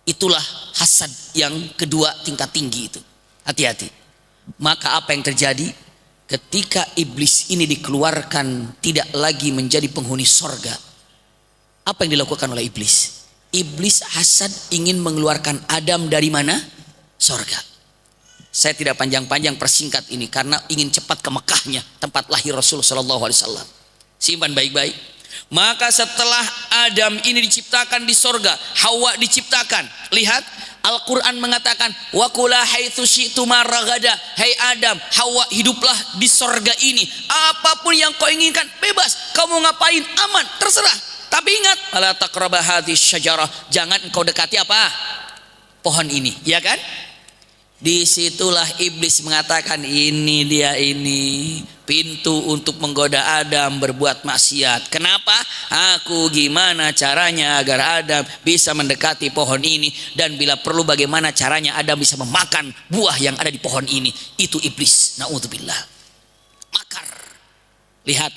Itulah hasad yang kedua tingkat tinggi itu. Hati-hati. Maka apa yang terjadi ketika iblis ini dikeluarkan tidak lagi menjadi penghuni sorga? Apa yang dilakukan oleh iblis? Iblis hasad ingin mengeluarkan Adam dari mana? Sorga. Saya tidak panjang-panjang persingkat ini karena ingin cepat ke Mekahnya, tempat lahir Rasulullah SAW. Simpan baik-baik. Maka setelah Adam ini diciptakan di sorga, Hawa diciptakan. Lihat, Al-Quran mengatakan, wa kula haitsu syi'tuma ragada. Hai Adam, Hawa, hiduplah di sorga ini. Apapun yang kau inginkan, bebas. Kau mau ngapain, aman, terserah. Tapi ingat, la taqraba hadhihi syajarah. Jangan engkau dekati apa? Pohon ini, ya kan? Disitulah iblis mengatakan, ini dia ini pintu untuk menggoda Adam berbuat maksiat. Kenapa? Aku gimana caranya agar Adam bisa mendekati pohon ini, dan bila perlu bagaimana caranya Adam bisa memakan buah yang ada di pohon ini. Itu iblis. Na'udzubillah. Makar. Lihat,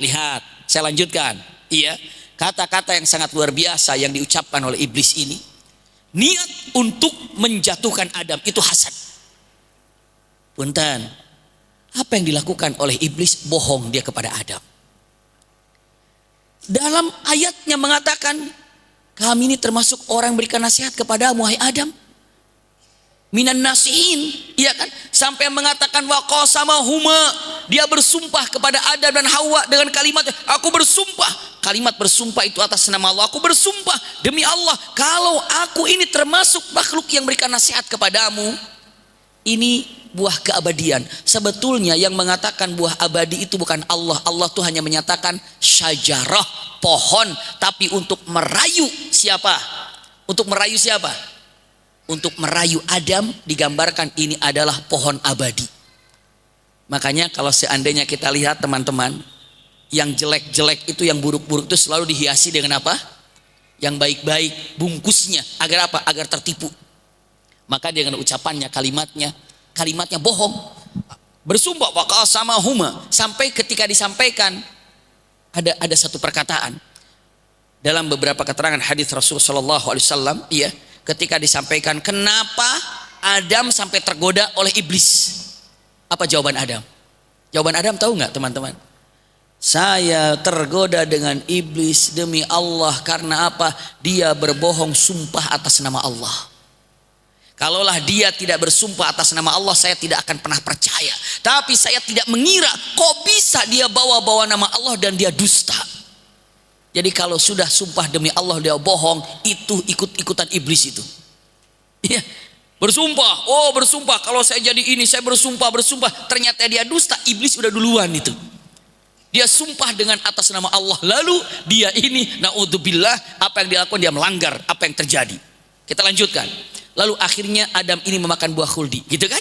saya lanjutkan. Iya, kata-kata yang sangat luar biasa yang diucapkan oleh iblis ini. Niat untuk menjatuhkan Adam, itu hasad. Punten, apa yang dilakukan oleh iblis? Bohong dia kepada Adam. Dalam ayatnya mengatakan, kami ini termasuk orang berikan nasihat kepadamu, hai Adam. Minan nasihin, iya kan? Sampai mengatakan waqasamahuma, dia bersumpah kepada Adam dan Hawa dengan kalimat, aku bersumpah. Kalimat bersumpah itu atas nama Allah. Aku bersumpah demi Allah, kalau aku ini termasuk makhluk yang berikan nasihat kepadamu, ini buah keabadian. Sebetulnya yang mengatakan buah abadi itu bukan Allah. Allah tuh hanya menyatakan syajarah, pohon. Tapi untuk merayu siapa? Untuk merayu siapa? Untuk merayu Adam, digambarkan ini adalah pohon abadi. Makanya kalau seandainya kita lihat teman-teman, yang jelek-jelek itu, yang buruk-buruk itu selalu dihiasi dengan apa? Yang baik-baik, bungkusnya. Agar apa? Agar tertipu. Maka dengan ucapannya, kalimatnya bohong. Bersumpah waqasamahuma, sampai ketika disampaikan ada satu perkataan dalam beberapa keterangan hadis Rasulullah SAW, iya, ketika disampaikan kenapa Adam sampai tergoda oleh iblis. Apa jawaban Adam? Jawaban Adam tahu nggak teman-teman? Saya tergoda dengan iblis demi Allah karena apa? Dia berbohong sumpah atas nama Allah. Kalaulah dia tidak bersumpah atas nama Allah, saya tidak akan pernah percaya. Tapi saya tidak mengira kok bisa dia bawa-bawa nama Allah dan dia dusta. Jadi kalau sudah sumpah demi Allah dia bohong, itu ikut-ikutan iblis itu. Iya, bersumpah, bersumpah kalau saya jadi ini, saya bersumpah, ternyata dia dusta, iblis udah duluan itu. Dia sumpah dengan atas nama Allah, lalu dia ini naudzubillah, apa yang dia lakukan, dia melanggar apa yang terjadi. Kita lanjutkan. Lalu akhirnya Adam ini memakan buah khuldi, gitu kan?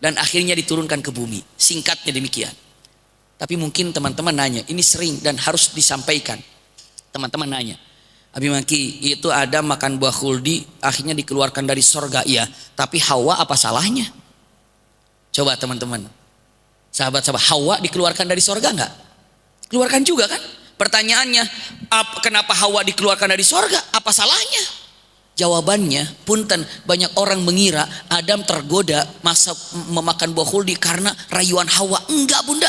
Dan akhirnya diturunkan ke bumi. Singkatnya demikian. Tapi mungkin teman-teman nanya, ini sering dan harus disampaikan. Teman-teman nanya, Abi Maki, itu Adam makan buah khuldi, akhirnya dikeluarkan dari sorga, iya. Tapi Hawa apa salahnya? Coba teman-teman, sahabat-sahabat, Hawa dikeluarkan dari sorga enggak? Keluarkan juga kan? Pertanyaannya, kenapa Hawa dikeluarkan dari sorga? Apa salahnya? Jawabannya, punten, banyak orang mengira Adam tergoda memakan buah khuldi karena rayuan Hawa. Enggak bunda,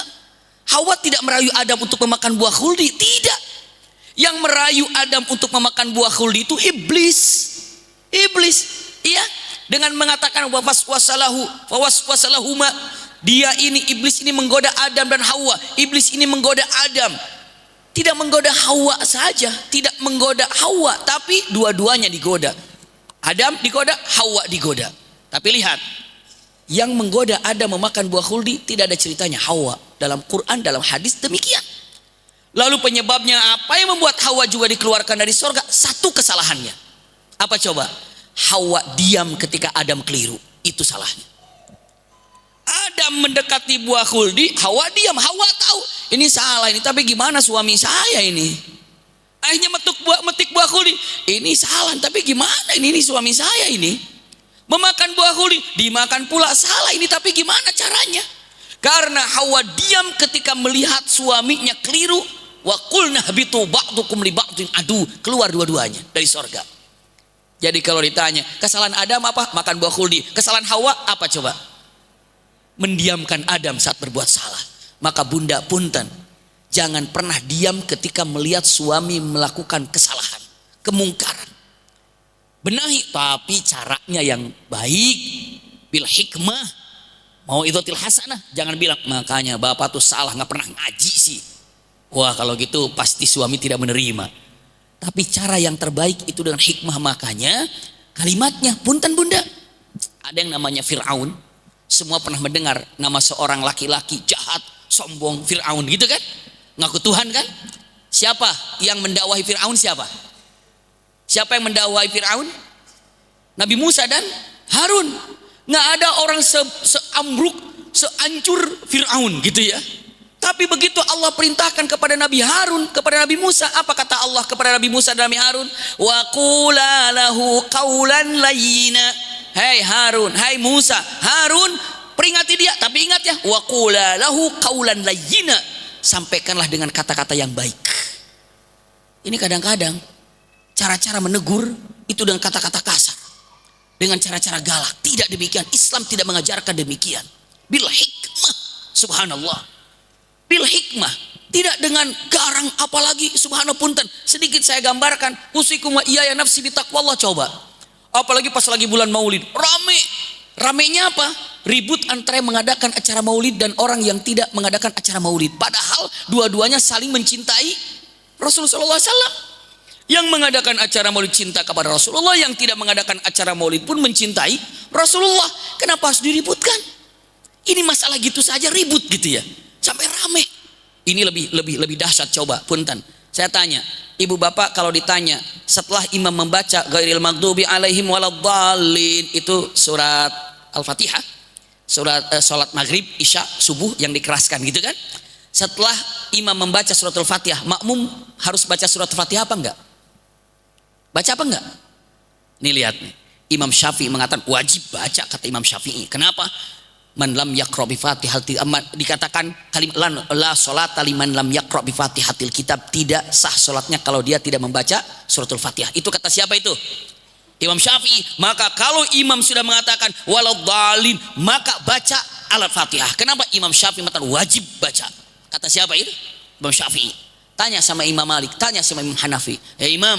Hawa tidak merayu Adam untuk memakan buah khuldi, tidak. Yang merayu Adam untuk memakan buah khuldi itu iblis. Iblis, iya, dengan mengatakan waswasalahuma. Dia ini, iblis ini menggoda Adam dan Hawa. Iblis ini menggoda Adam. Tidak menggoda Hawa saja, tidak menggoda Hawa, tapi dua-duanya digoda. Adam digoda, Hawa digoda. Tapi lihat, yang menggoda Adam memakan buah khuldi tidak ada ceritanya Hawa. Dalam Quran, dalam hadis demikian. Lalu penyebabnya apa yang membuat Hawa juga dikeluarkan dari surga? Satu kesalahannya. Apa coba? Hawa diam ketika Adam keliru. Itu salahnya. Adam mendekati buah khuldi, Hawa diam. Hawa tahu ini salah ini, tapi gimana suami saya ini? Akhirnya metik buah khuldi. Ini salah, tapi gimana ini suami saya ini? Memakan buah khuldi, dimakan pula, salah ini, tapi gimana caranya? Karena Hawa diam ketika melihat suaminya keliru. Wa qulna habitu ba'dukum li ba'din adu. Keluar dua-duanya dari sorga. Jadi kalau ditanya, kesalahan Adam apa? Makan buah khuldi. Kesalahan Hawa apa coba? Mendiamkan Adam saat berbuat salah. Maka bunda punten, jangan pernah diam ketika melihat suami melakukan kesalahan, kemungkaran. Benahi, tapi caranya yang baik, bil hikmah, mau idzatil hasanah. Jangan bilang, makanya bapak tuh salah, nggak pernah ngaji sih. Wah, kalau gitu pasti suami tidak menerima. Tapi cara yang terbaik itu dengan hikmah. Makanya kalimatnya, punten bunda, ada yang namanya Fir'aun. Semua pernah mendengar nama seorang laki-laki jahat, sombong, Fir'aun gitu kan? Ngaku Tuhan kan? Siapa yang mendakwahi Fir'aun? Siapa yang mendakwahi Fir'aun? Nabi Musa dan Harun. Nggak ada orang seambruk, seancur Fir'aun gitu ya. Tapi begitu Allah perintahkan kepada Nabi Harun, kepada Nabi Musa, apa kata Allah kepada Nabi Musa dan Nabi Harun? Wa qula lahu qawlan layyina. Hei Harun, hai Musa, Harun peringati dia, tapi ingat ya, wa qula lahu qawlan layyina. Sampaikanlah dengan kata-kata yang baik. Ini kadang-kadang cara-cara menegur itu dengan kata-kata kasar, dengan cara-cara galak. Tidak demikian, Islam tidak mengajarkan demikian. Bil hikmah, subhanallah. Bil hikmah, tidak dengan garang. Apalagi subhanallah punten, sedikit saya gambarkan, usikum wa iyaya nafsi bitaqwallah. Coba, apalagi pas lagi bulan Maulid, ramenya apa? Ribut antara yang mengadakan acara Maulid dan orang yang tidak mengadakan acara Maulid. Padahal dua-duanya saling mencintai Rasulullah SAW. Yang mengadakan acara Maulid cinta kepada Rasulullah, yang tidak mengadakan acara Maulid pun mencintai Rasulullah. Kenapa harus diributkan? Ini masalah gitu saja ribut gitu ya, sampai rame. Ini lebih dahsyat. Coba punten, saya tanya ibu bapak, kalau ditanya setelah imam membaca ghairil maghdubi alaihim waladdallin, itu surat Al-Fatihah, surat salat maghrib, isya, subuh yang dikeraskan gitu kan. Setelah imam membaca surat Al-Fatihah, makmum harus baca surat Al-Fatihah apa enggak? Baca apa enggak? Nih lihat nih, Imam Syafi'i mengatakan wajib baca, kata Imam Syafi'i. Kenapa? Man lam yaqra bi Fatihatil, dikatakan kalimat la salata liman lam yaqra bi Fatihatil kitab, tidak sah salatnya kalau dia tidak membaca suratul Fatihah. Itu kata siapa itu? Imam Syafi'i. Maka kalau imam sudah mengatakan waladdallin, maka baca Al-Fatihah. Kenapa? Imam Syafi'i mengatakan wajib baca. Kata siapa itu? Imam Syafi'i. Tanya sama Imam Malik, tanya sama Imam Hanafi. Ya Imam,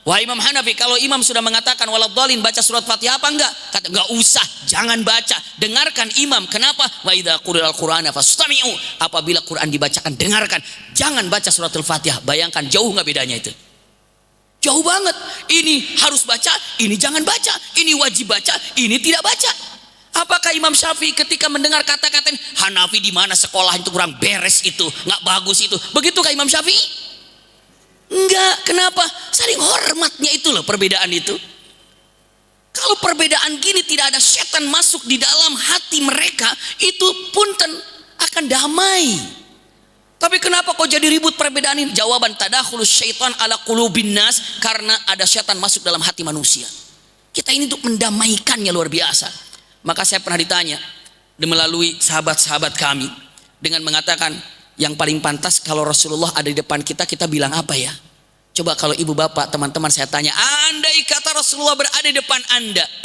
wahai Imam Hanafi, kalau imam sudah mengatakan waladdallin, baca surat Fatihah apa enggak? Kata enggak usah, jangan baca, dengarkan imam. Kenapa? Wa idza quri'al qur'ana fastami'u, apabila Quran dibacakan dengarkan, jangan baca surat Al-Fatihah. Bayangkan jauh enggak bedanya itu? Jauh banget. Ini harus baca, ini jangan baca, ini wajib baca, ini tidak baca. Apakah Imam Syafi'i ketika mendengar kata-kata ini, Hanafi di mana sekolah itu kurang beres itu, enggak bagus itu, begitukah Imam Syafi'i? Enggak. Kenapa? Saling hormatnya itu loh, perbedaan itu. Kalau perbedaan gini tidak ada setan masuk di dalam hati mereka, itu punten akan damai. Tapi kenapa kok jadi ribut perbedaan ini? Jawaban tadakhulus syaitan ala qulubin nas, karena ada setan masuk dalam hati manusia. Kita ini untuk mendamaikannya luar biasa. Maka saya pernah ditanya melalui sahabat-sahabat kami dengan mengatakan, yang paling pantas kalau Rasulullah ada di depan kita, kita bilang apa ya? Coba kalau ibu bapak, teman-teman saya tanya, andai kata Rasulullah berada di depan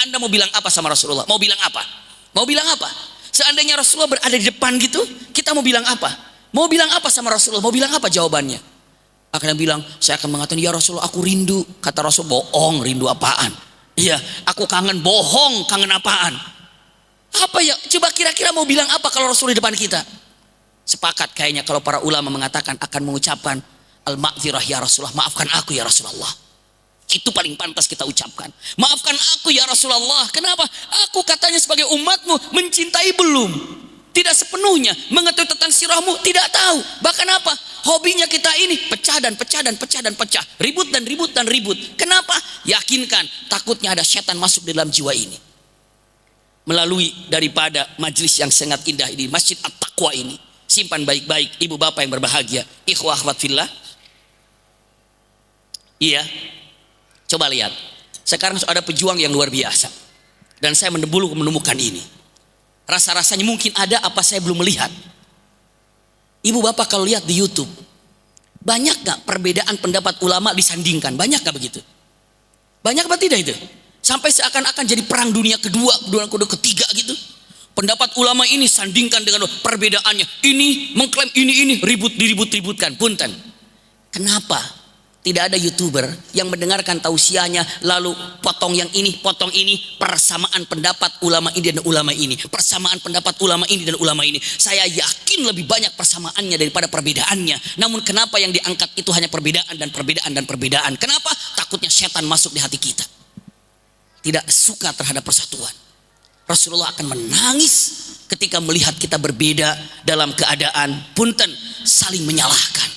Anda mau bilang apa sama Rasulullah? Mau bilang apa? Mau bilang apa? Seandainya Rasulullah berada di depan gitu, kita mau bilang apa? Mau bilang apa sama Rasulullah? Mau bilang apa jawabannya? akan bilang, saya akan mengatakan, ya Rasulullah aku rindu. Kata Rasul, bohong, rindu apaan? Iya, aku kangen, bohong, kangen apaan? Apa ya? Coba kira-kira mau bilang apa kalau Rasul di depan kita? Sepakat kayaknya kalau para ulama mengatakan akan mengucapkan al-ma'dzirah ya Rasulullah, maafkan aku ya Rasulullah. Itu paling pantas kita ucapkan. Maafkan aku ya Rasulullah. Kenapa? Aku katanya sebagai umatmu mencintai belum. Tidak sepenuhnya mengetahui tentang sirahmu, tidak tahu. Bahkan apa? Hobinya kita ini pecah dan pecah dan pecah dan pecah. Ribut dan ribut dan ribut. Kenapa? Yakinkan takutnya ada setan masuk di dalam jiwa ini. Melalui daripada majlis yang sangat indah ini, Masjid At-Taqwa ini. Simpan baik-baik ibu bapak yang berbahagia. Ikhwah akhwat fillah. Iya. Coba lihat. Sekarang ada pejuang yang luar biasa. Dan saya menemukan ini. Rasa-rasanya mungkin ada apa saya belum melihat. Ibu bapak kalau lihat di YouTube, banyak gak perbedaan pendapat ulama disandingkan? Banyak gak begitu? Banyak apa tidak itu? Sampai seakan-akan jadi perang dunia kedua, dunia ketiga gitu. Pendapat ulama ini sandingkan dengan perbedaannya. Ini mengklaim ini diribut-ributkan. Punten. Kenapa? Tidak ada YouTuber yang mendengarkan tausiahnya lalu potong yang ini, potong ini, persamaan pendapat ulama ini dan ulama ini, persamaan pendapat ulama ini dan ulama ini. Saya yakin lebih banyak persamaannya daripada perbedaannya. Namun kenapa yang diangkat itu hanya perbedaan dan perbedaan dan perbedaan? Kenapa? Takutnya setan masuk di hati kita. Tidak suka terhadap persatuan. Rasulullah akan menangis ketika melihat kita berbeda dalam keadaan punten saling menyalahkan.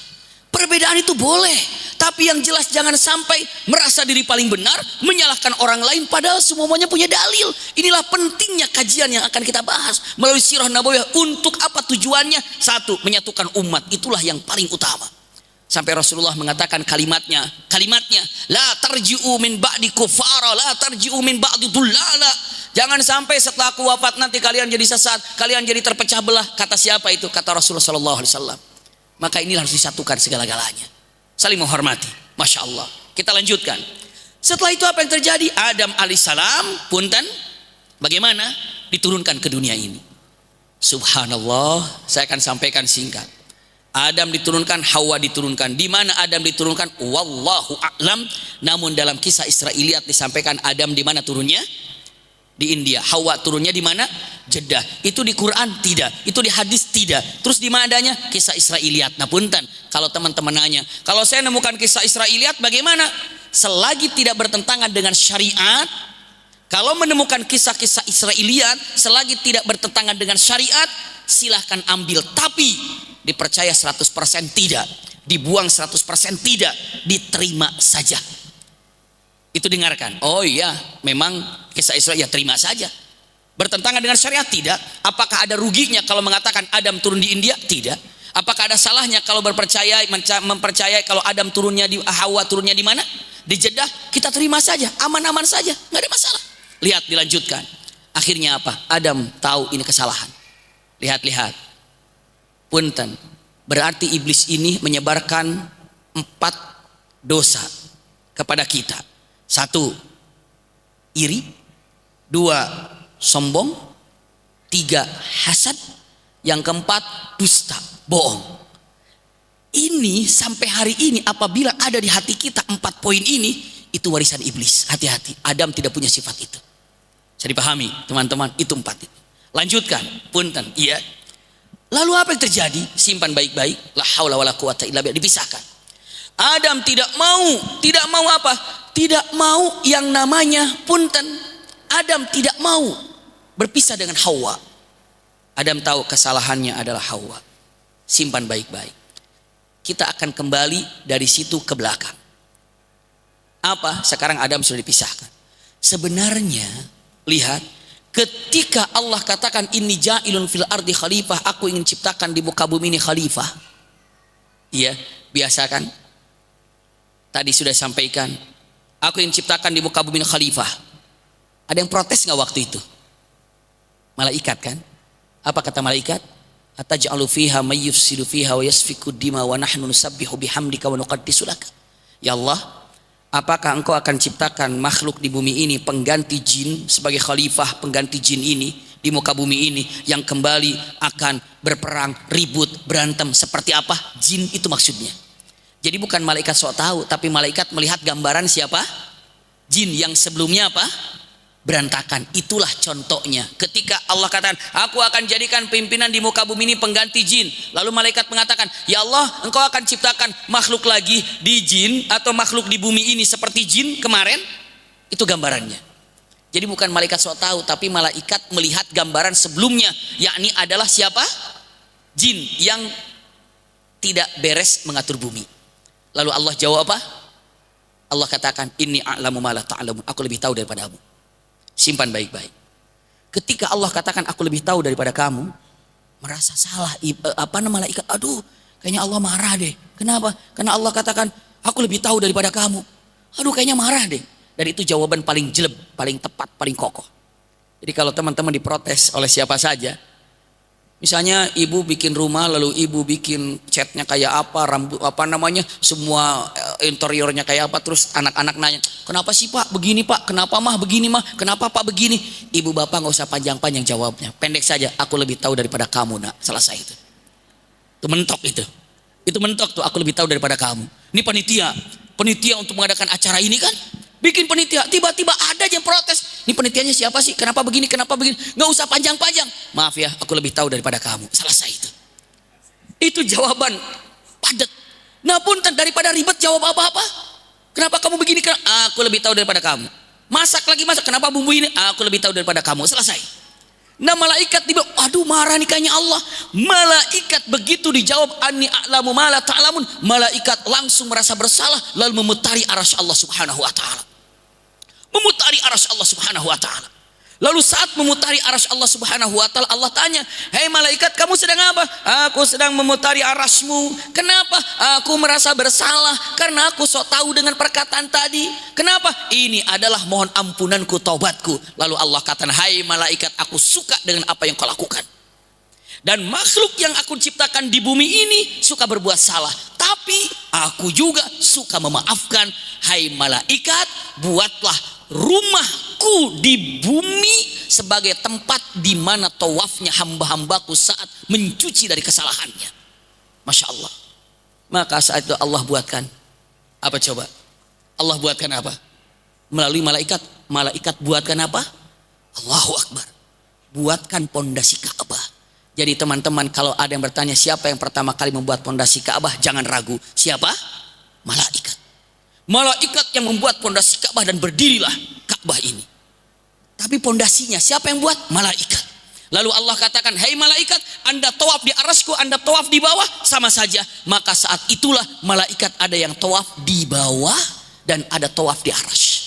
Perbedaan itu boleh, tapi yang jelas jangan sampai merasa diri paling benar, menyalahkan orang lain padahal semuanya punya dalil. Inilah pentingnya kajian yang akan kita bahas melalui sirah nabawiyah. Untuk apa tujuannya? Satu, menyatukan umat. Itulah yang paling utama. Sampai Rasulullah mengatakan kalimatnya, la tarji'u min ba'di kufara, la tarji'u min ba'di dullala. Jangan sampai setelah aku wafat nanti kalian jadi sesat, kalian jadi terpecah belah. Kata siapa itu? Kata Rasulullah SAW. Maka inilah harus disatukan segala-galanya. Saling menghormati. Masya Allah. Kita lanjutkan. Setelah itu apa yang terjadi? Adam alaihissalam punten bagaimana diturunkan ke dunia ini. Subhanallah. Saya akan sampaikan singkat. Adam diturunkan, Hawa diturunkan. Di mana Adam diturunkan? Wallahu a'lam. Namun dalam kisah Israiliyat disampaikan Adam di mana turunnya? Di India. Hawa turunnya di mana? Jeddah. Itu di Quran? Tidak. Itu di hadis? Tidak. Terus di mana adanya? Kisah Israiliyat. Nah punten, kalau teman-teman nanya, kalau saya nemukan kisah Israiliyat bagaimana? Selagi tidak bertentangan dengan syariat, kalau menemukan kisah-kisah Israiliyat selagi tidak bertentangan dengan syariat, silahkan ambil. Tapi dipercaya 100% tidak, dibuang 100% tidak, diterima saja. Itu dengarkan. Oh iya, memang kisah Israel ya terima saja. Bertentangan dengan syariat? Tidak. Apakah ada ruginya kalau mengatakan Adam turun di India? Tidak. Apakah ada salahnya kalau mempercayai kalau Adam turunnya di Hawa turunnya di mana? Di Jeddah? Kita terima saja, aman-aman saja, nggak ada masalah. Lihat dilanjutkan. Akhirnya apa? Adam tahu ini kesalahan. Lihat. Punten. Berarti iblis ini menyebarkan 4 dosa kepada kita. 1, iri. 2, sombong. 3, hasad. Yang keempat, dusta, bohong. Ini sampai hari ini apabila ada di hati kita 4 poin ini, itu warisan iblis. Hati-hati, Adam tidak punya sifat itu. Bisa dipahami teman-teman, itu 4 itu. Lanjutkan, punten, iya. Lalu apa yang terjadi? Simpan baik-baik. La haula wala quwata illa billah. Dipisahkan. Adam tidak mau apa? Tidak mau yang namanya punten. Adam tidak mau berpisah dengan Hawa. Adam tahu kesalahannya adalah Hawa. Simpan baik-baik. Kita akan kembali dari situ ke belakang. Apa? Sekarang Adam sudah dipisahkan. Sebenarnya, lihat, ketika Allah katakan inni ja'ilun fil ardi khalifah, aku ingin ciptakan di muka bumi ini khalifah. Iya, biasa kan? Tadi sudah sampaikan, aku ingin ciptakan di muka bumi ini khalifah. Ada yang protes nggak waktu itu? Malaikat kan? Apa kata malaikat? Ataj'alu fiha may yufsidu fiha wa yasfiku dima wa nahnu nusabbihu bihamdika wa nuqaddisu laka. Ya Allah, apakah engkau akan ciptakan makhluk di bumi ini pengganti jin sebagai khalifah, pengganti jin ini di muka bumi ini yang kembali akan berperang, ribut, berantem seperti apa? Jin itu maksudnya. Jadi bukan malaikat sok tahu, tapi malaikat melihat gambaran siapa? Jin yang sebelumnya apa? Berantakan. Itulah contohnya. Ketika Allah katakan, aku akan jadikan pimpinan di muka bumi ini pengganti jin. Lalu malaikat mengatakan, ya Allah, engkau akan ciptakan makhluk lagi di jin atau makhluk di bumi ini seperti jin kemarin. Itu gambarannya. Jadi bukan malaikat sok tahu, tapi malaikat melihat gambaran sebelumnya, yakni adalah siapa? Jin yang tidak beres mengatur bumi. Lalu Allah jawab apa? Allah katakan, inni a'lamu ma la ta'lamun. Aku lebih tahu daripada kamu. Simpan baik-baik. Ketika Allah katakan aku lebih tahu daripada kamu, merasa salah malaikat. Aduh, kayaknya Allah marah deh. Kenapa? Karena Allah katakan aku lebih tahu daripada kamu. Aduh, kayaknya marah deh. Dan itu jawaban paling jelek, paling tepat, paling kokoh. Jadi kalau teman-teman diprotes oleh siapa saja, misalnya ibu bikin rumah, lalu ibu bikin catnya kayak apa, rambut semua interiornya kayak apa, terus anak-anak nanya, kenapa sih pak begini pak, kenapa mah begini mah, kenapa pak begini? Ibu bapak nggak usah panjang-panjang jawabnya, pendek saja, aku lebih tahu daripada kamu nak. Selesai itu mentok itu mentok tuh, aku lebih tahu daripada kamu. Ini panitia untuk mengadakan acara ini kan, bikin panitia, tiba-tiba ada yang protes, ini panitianya siapa sih, kenapa begini, nggak usah panjang-panjang, maaf ya, aku lebih tahu daripada kamu. Selesai itu jawaban padat. Nah pun daripada ribet jawab apa-apa, kenapa kamu begini, aku lebih tahu daripada kamu. Masak, kenapa bumbu ini, aku lebih tahu daripada kamu. Selesai. Nah malaikat tiba, aduh marah nih kayaknya Allah. Malaikat begitu dijawab anni a'lamu ma la ta'lamun, malaikat langsung merasa bersalah, lalu memutari arasy Allah subhanahu wa ta'ala. Memutari arasy Allah subhanahu wa ta'ala. Lalu saat memutari arasy Allah subhanahu wa ta'ala, Allah tanya, hei malaikat, kamu sedang apa? Aku sedang memutari arasmu. Kenapa? Aku merasa bersalah karena aku sok tahu dengan perkataan tadi. Kenapa? Ini adalah mohon ampunanku, taubatku. Lalu Allah katakan, hai malaikat, aku suka dengan apa yang kau lakukan. Dan makhluk yang aku ciptakan di bumi ini suka berbuat salah, tapi aku juga suka memaafkan. Hai malaikat, buatlah rumahku di bumi sebagai tempat di mana tawafnya hamba-hambaku saat mencuci dari kesalahannya. Masya Allah. Maka saat itu Allah buatkan apa coba? Allah buatkan apa? Melalui malaikat. Malaikat buatkan apa? Allahu Akbar. Buatkan pondasi Ka'bah. Jadi teman-teman, kalau ada yang bertanya siapa yang pertama kali membuat pondasi Ka'bah, jangan ragu. Siapa? Malaikat. Malaikat yang membuat pondasi Ka'bah dan berdirilah Ka'bah ini. Tapi pondasinya siapa yang buat? Malaikat. Lalu Allah katakan, hei malaikat, anda tawaf di arasku, anda tawaf di bawah, sama saja. Maka saat itulah malaikat ada yang tawaf di bawah dan ada tawaf di arasy.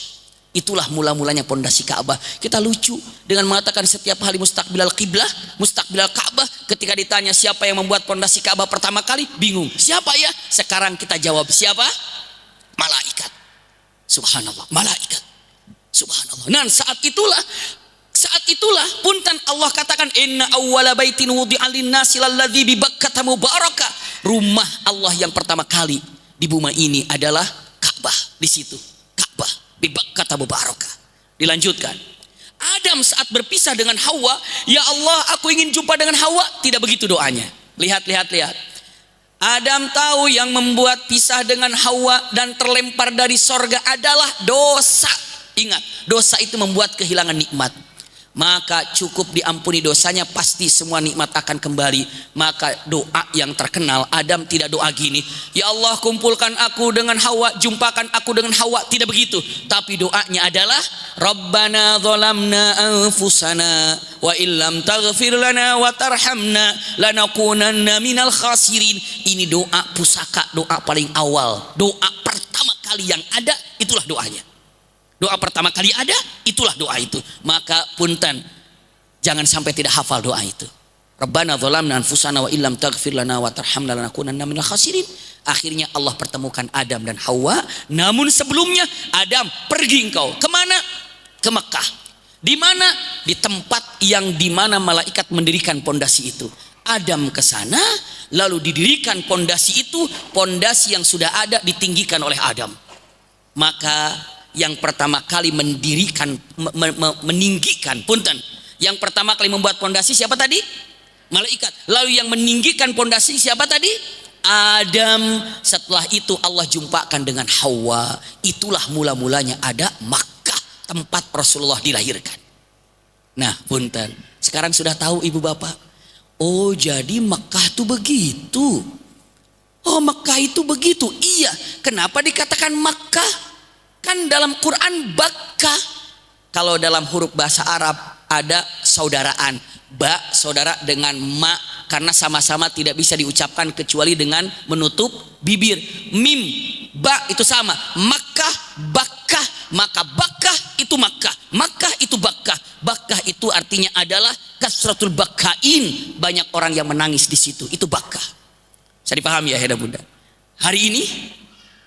Itulah mula-mulanya pondasi Ka'bah. Kita lucu dengan mengatakan setiap hari mustaqbilal qiblah, mustaqbilal Ka'bah. Ketika ditanya siapa yang membuat pondasi Ka'bah pertama kali, bingung. Siapa ya? Sekarang kita jawab, siapa? Malaikat. Subhanallah, malaikat. Subhanallah. Nah, saat itulah punten Allah katakan, inna awwala baitin wudi'a lin-nasi lalladzi bi Bakkah mubarakah. Rumah Allah yang pertama kali di bumi ini adalah Ka'bah. Di situ Ka'bah bi Bakkah mubarakah. Dilanjutkan, Adam saat berpisah dengan Hawa, ya Allah, aku ingin jumpa dengan Hawa. Tidak begitu doanya. Lihat. Adam tahu yang membuat pisah dengan Hawa dan terlempar dari sorga adalah dosa. Ingat, dosa itu membuat kehilangan nikmat. Maka cukup diampuni dosanya, pasti semua nikmat akan kembali. Maka doa yang terkenal, Adam tidak doa gini, ya Allah kumpulkan aku dengan Hawa, jumpakan aku dengan Hawa. Tidak begitu. Tapi doanya adalah Rabbana dzalamna anfusana wa illam taghfir lana wa tarhamna lanakunanna minal khasirin. Ini doa pusaka, doa paling awal, doa pertama kali yang ada, itulah doanya. Doa pertama kali ada, itulah doa itu. Maka punten, jangan sampai tidak hafal doa itu. Rabbana dzalamna anfusana wa illam taghfir lana wa tarhamna lanakunanna minal khasirin. Akhirnya Allah pertemukan Adam dan Hawa. Namun sebelumnya, Adam, pergi engkau kemana? Ke Mekah. Di mana? Di tempat yang dimana malaikat mendirikan pondasi itu. Adam ke sana, lalu didirikan pondasi itu. Pondasi yang sudah ada ditinggikan oleh Adam. Maka yang pertama kali meninggikan, punten, yang pertama kali membuat pondasi siapa tadi? Malaikat. Lalu yang meninggikan pondasi siapa tadi? Adam, setelah itu Allah jumpakan dengan Hawa. Itulah mula-mulanya ada Makkah, tempat Rasulullah dilahirkan. Nah punten, sekarang sudah tahu ibu bapak, oh jadi Makkah itu begitu. Oh Makkah itu begitu. Iya, kenapa dikatakan Makkah? Kan dalam Quran Bakkah. Kalau dalam huruf bahasa Arab ada saudaraan, ba saudara dengan ma, karena sama-sama tidak bisa diucapkan kecuali dengan menutup bibir. Mim, ba itu sama. Makkah, Bakkah, maka Bakkah itu Makkah, Makkah itu Bakkah. Bakkah itu artinya adalah kasratul bakkain, banyak orang yang menangis di situ. Itu Bakkah. Bisa dipahami ya Heda Bunda? Hari ini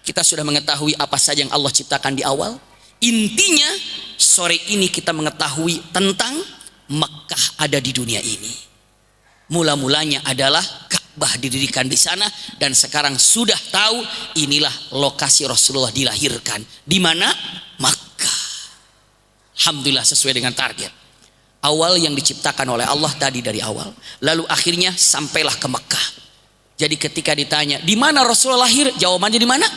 kita sudah mengetahui apa saja yang Allah ciptakan di awal. Intinya sore ini kita mengetahui tentang Makkah ada di dunia ini. Mula-mulanya adalah Ka'bah didirikan di sana, dan sekarang sudah tahu inilah lokasi Rasulullah dilahirkan. Di mana? Makkah. Alhamdulillah sesuai dengan target. Awal yang diciptakan oleh Allah tadi dari awal. Lalu akhirnya sampailah ke Makkah. Jadi ketika ditanya, di mana Rasulullah lahir? Jawabannya di mana?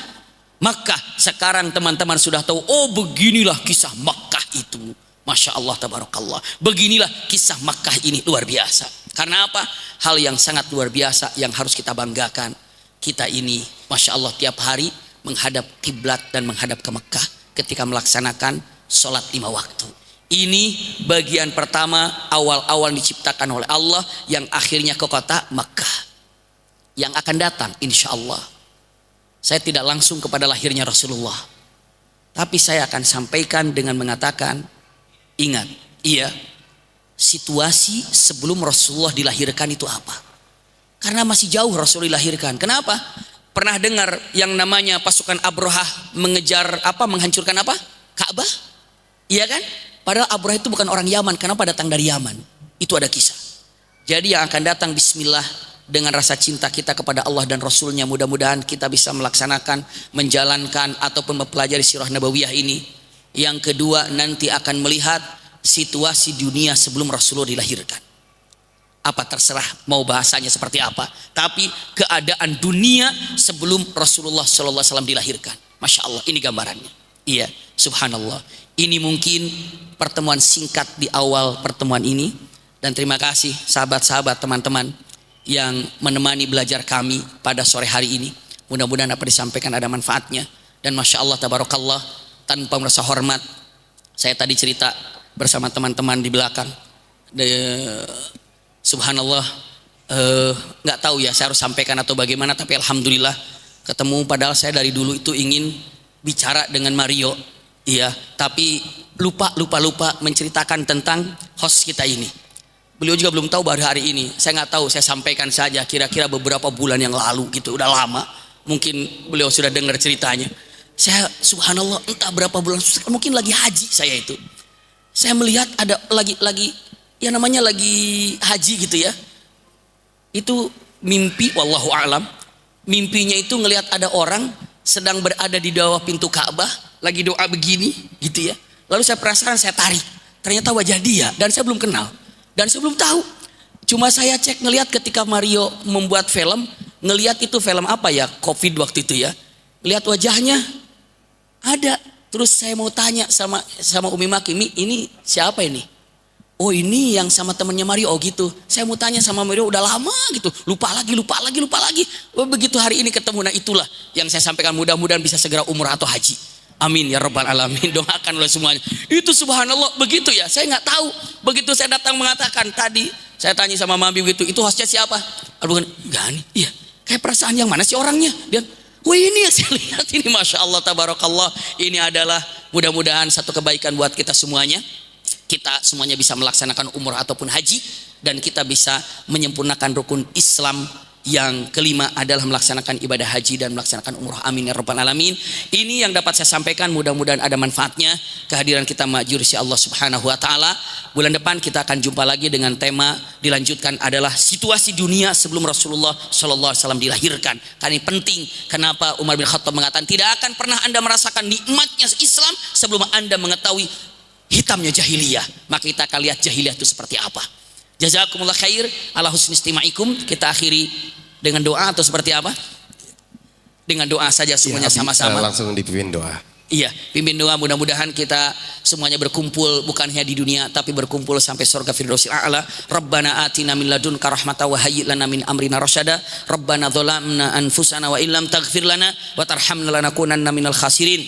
Makkah. Sekarang teman-teman sudah tahu, oh beginilah kisah Makkah itu. Masya Allah tabarakallah. Beginilah kisah Makkah ini, luar biasa. Karena apa? Hal yang sangat luar biasa yang harus kita banggakan. Kita ini Masya Allah tiap hari menghadap kiblat dan menghadap ke Makkah ketika melaksanakan sholat 5 waktu. Ini bagian pertama awal-awal diciptakan oleh Allah yang akhirnya ke kota Makkah. Yang akan datang insya Allah, saya tidak langsung kepada lahirnya Rasulullah, tapi saya akan sampaikan dengan mengatakan, ingat, iya, situasi sebelum Rasulullah dilahirkan itu apa? Karena masih jauh Rasulullah dilahirkan. Kenapa? Pernah dengar yang namanya pasukan Abrahah mengejar apa? Menghancurkan apa? Ka'bah? Iya kan? Padahal Abrahah itu bukan orang Yaman. Kenapa datang dari Yaman? Itu ada kisah. Jadi yang akan datang bismillah, dengan rasa cinta kita kepada Allah dan Rasulnya, mudah-mudahan kita bisa melaksanakan, menjalankan ataupun mempelajari sirah nabawiyah ini. Yang kedua, nanti akan melihat situasi dunia sebelum Rasulullah dilahirkan. Apa terserah mau bahasanya seperti apa, tapi keadaan dunia sebelum Rasulullah SAW dilahirkan. Masya Allah, ini gambarannya. Iya, subhanallah. Ini mungkin pertemuan singkat di awal pertemuan ini. Dan terima kasih sahabat-sahabat, teman-teman yang menemani belajar kami pada sore hari ini. Mudah-mudahan apa disampaikan ada manfaatnya. Dan Masya Allah tabarakallah, tanpa merasa hormat, saya tadi cerita bersama teman-teman di belakang. Subhanallah, nggak tahu ya saya harus sampaikan atau bagaimana, tapi alhamdulillah ketemu. Padahal saya dari dulu itu ingin bicara dengan Mario, iya, tapi lupa menceritakan tentang host kita ini. Beliau juga belum tahu baru hari ini. Saya nggak tahu, saya sampaikan saja kira-kira beberapa bulan yang lalu gitu, udah lama. Mungkin beliau sudah dengar ceritanya. Saya subhanallah entah berapa bulan, mungkin lagi haji saya itu. Saya melihat ada lagi ya namanya lagi haji gitu ya. Itu mimpi, wallahu a'lam. Mimpinya itu ngelihat ada orang sedang berada di bawah pintu Ka'bah, lagi doa begini gitu ya. Lalu saya perasaan, saya tarik. Ternyata wajah dia dan saya belum kenal. Dan saya belum tahu. Cuma saya cek ngelihat ketika Mario membuat film, ngelihat itu film apa ya, Covid waktu itu ya. Lihat wajahnya ada. Terus saya mau tanya sama Umi Maki, Mi, ini siapa ini? Oh ini yang sama temennya Mario. Oh gitu. Saya mau tanya sama Mario, udah lama gitu. Lupa lagi. Oh, begitu hari ini ketemu. Nah itulah yang saya sampaikan, mudah-mudahan bisa segera umrah atau haji. Amin ya rabbal alamin. Doakan oleh semuanya. Itu subhanallah begitu ya. Saya nggak tahu. Begitu saya datang mengatakan tadi, saya tanya sama Mami begitu. Itu hostnya siapa? Aduh, Gani. Iya. Kayak perasaan yang mana sih orangnya? Dia, wah ini yang saya lihat ini, masya Allah tabarakallah. Ini adalah mudah-mudahan satu kebaikan buat kita semuanya. Kita semuanya bisa melaksanakan umrah ataupun haji, dan kita bisa menyempurnakan rukun Islam. Yang kelima adalah melaksanakan ibadah haji dan melaksanakan umrah. Amin ya rabbal alamin. Ini yang dapat saya sampaikan, mudah-mudahan ada manfaatnya. Kehadiran kita ma'ajur si Allah subhanahu wa ta'ala. Bulan depan kita akan jumpa lagi dengan tema dilanjutkan adalah situasi dunia sebelum Rasulullah SAW dilahirkan. Karena ini penting. Kenapa Umar bin Khattab mengatakan tidak akan pernah anda merasakan nikmatnya Islam sebelum anda mengetahui hitamnya jahiliyah. Maka kita akan lihat jahiliyah itu seperti apa. Jazakumullah khair ala husni istima'ikum. Kita akhiri Dengan doa atau seperti apa? Dengan doa saja semuanya sama-sama. Langsung dipimpin doa. Iya, pimpin doa, mudah-mudahan kita semuanya berkumpul bukan hanya di dunia tapi berkumpul sampai surga Firdausil A'la. Rabbana atina min ladunka rahmatan wa hayyi' lana min amrina rasyada. Rabbana dzalamna anfusana wa illam taghfir lana wa tarhamna lanakunanna minal khasirin.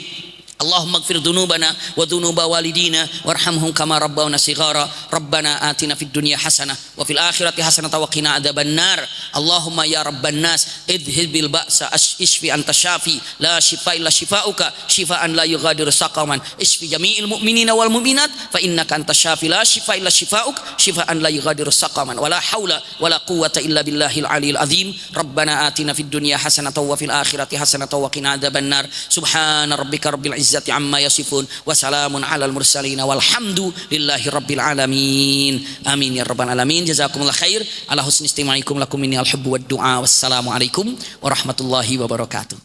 Allahumma ighfir dzunubana wa dzunuba walidina warhamhum kama rabbawna shighara. Rabbana atina fid dunya hasanah wa fil akhirati hasanah wa qina adzabannar. Allahumma ya rabban nas idhibil ba'sa ishfi anta syafi la shifaa illa shifauka shifaan la yughadiru saqaman ishfi jami'il mu'minina wal mu'minat fa innaka antas syafi la shifaa illa shifauk shifaan la yughadiru saqaman wala haula wala quwwata illa billahil aliyil azim. Rabbana atina fid dunya hasanah wa fil akhirati hasanah wa qina adzabannar. Subhana rabbika rabbil izzati amma yasifun wa salamun alal mursalin walhamdulillahi rabbil alamin. Amin ya rabbal alamin. Jazakumullah khair ala husni istima'ikum lakum minni al-hubbu wad du'a. Wassalamualaikum warahmatullahi wabarakatuh.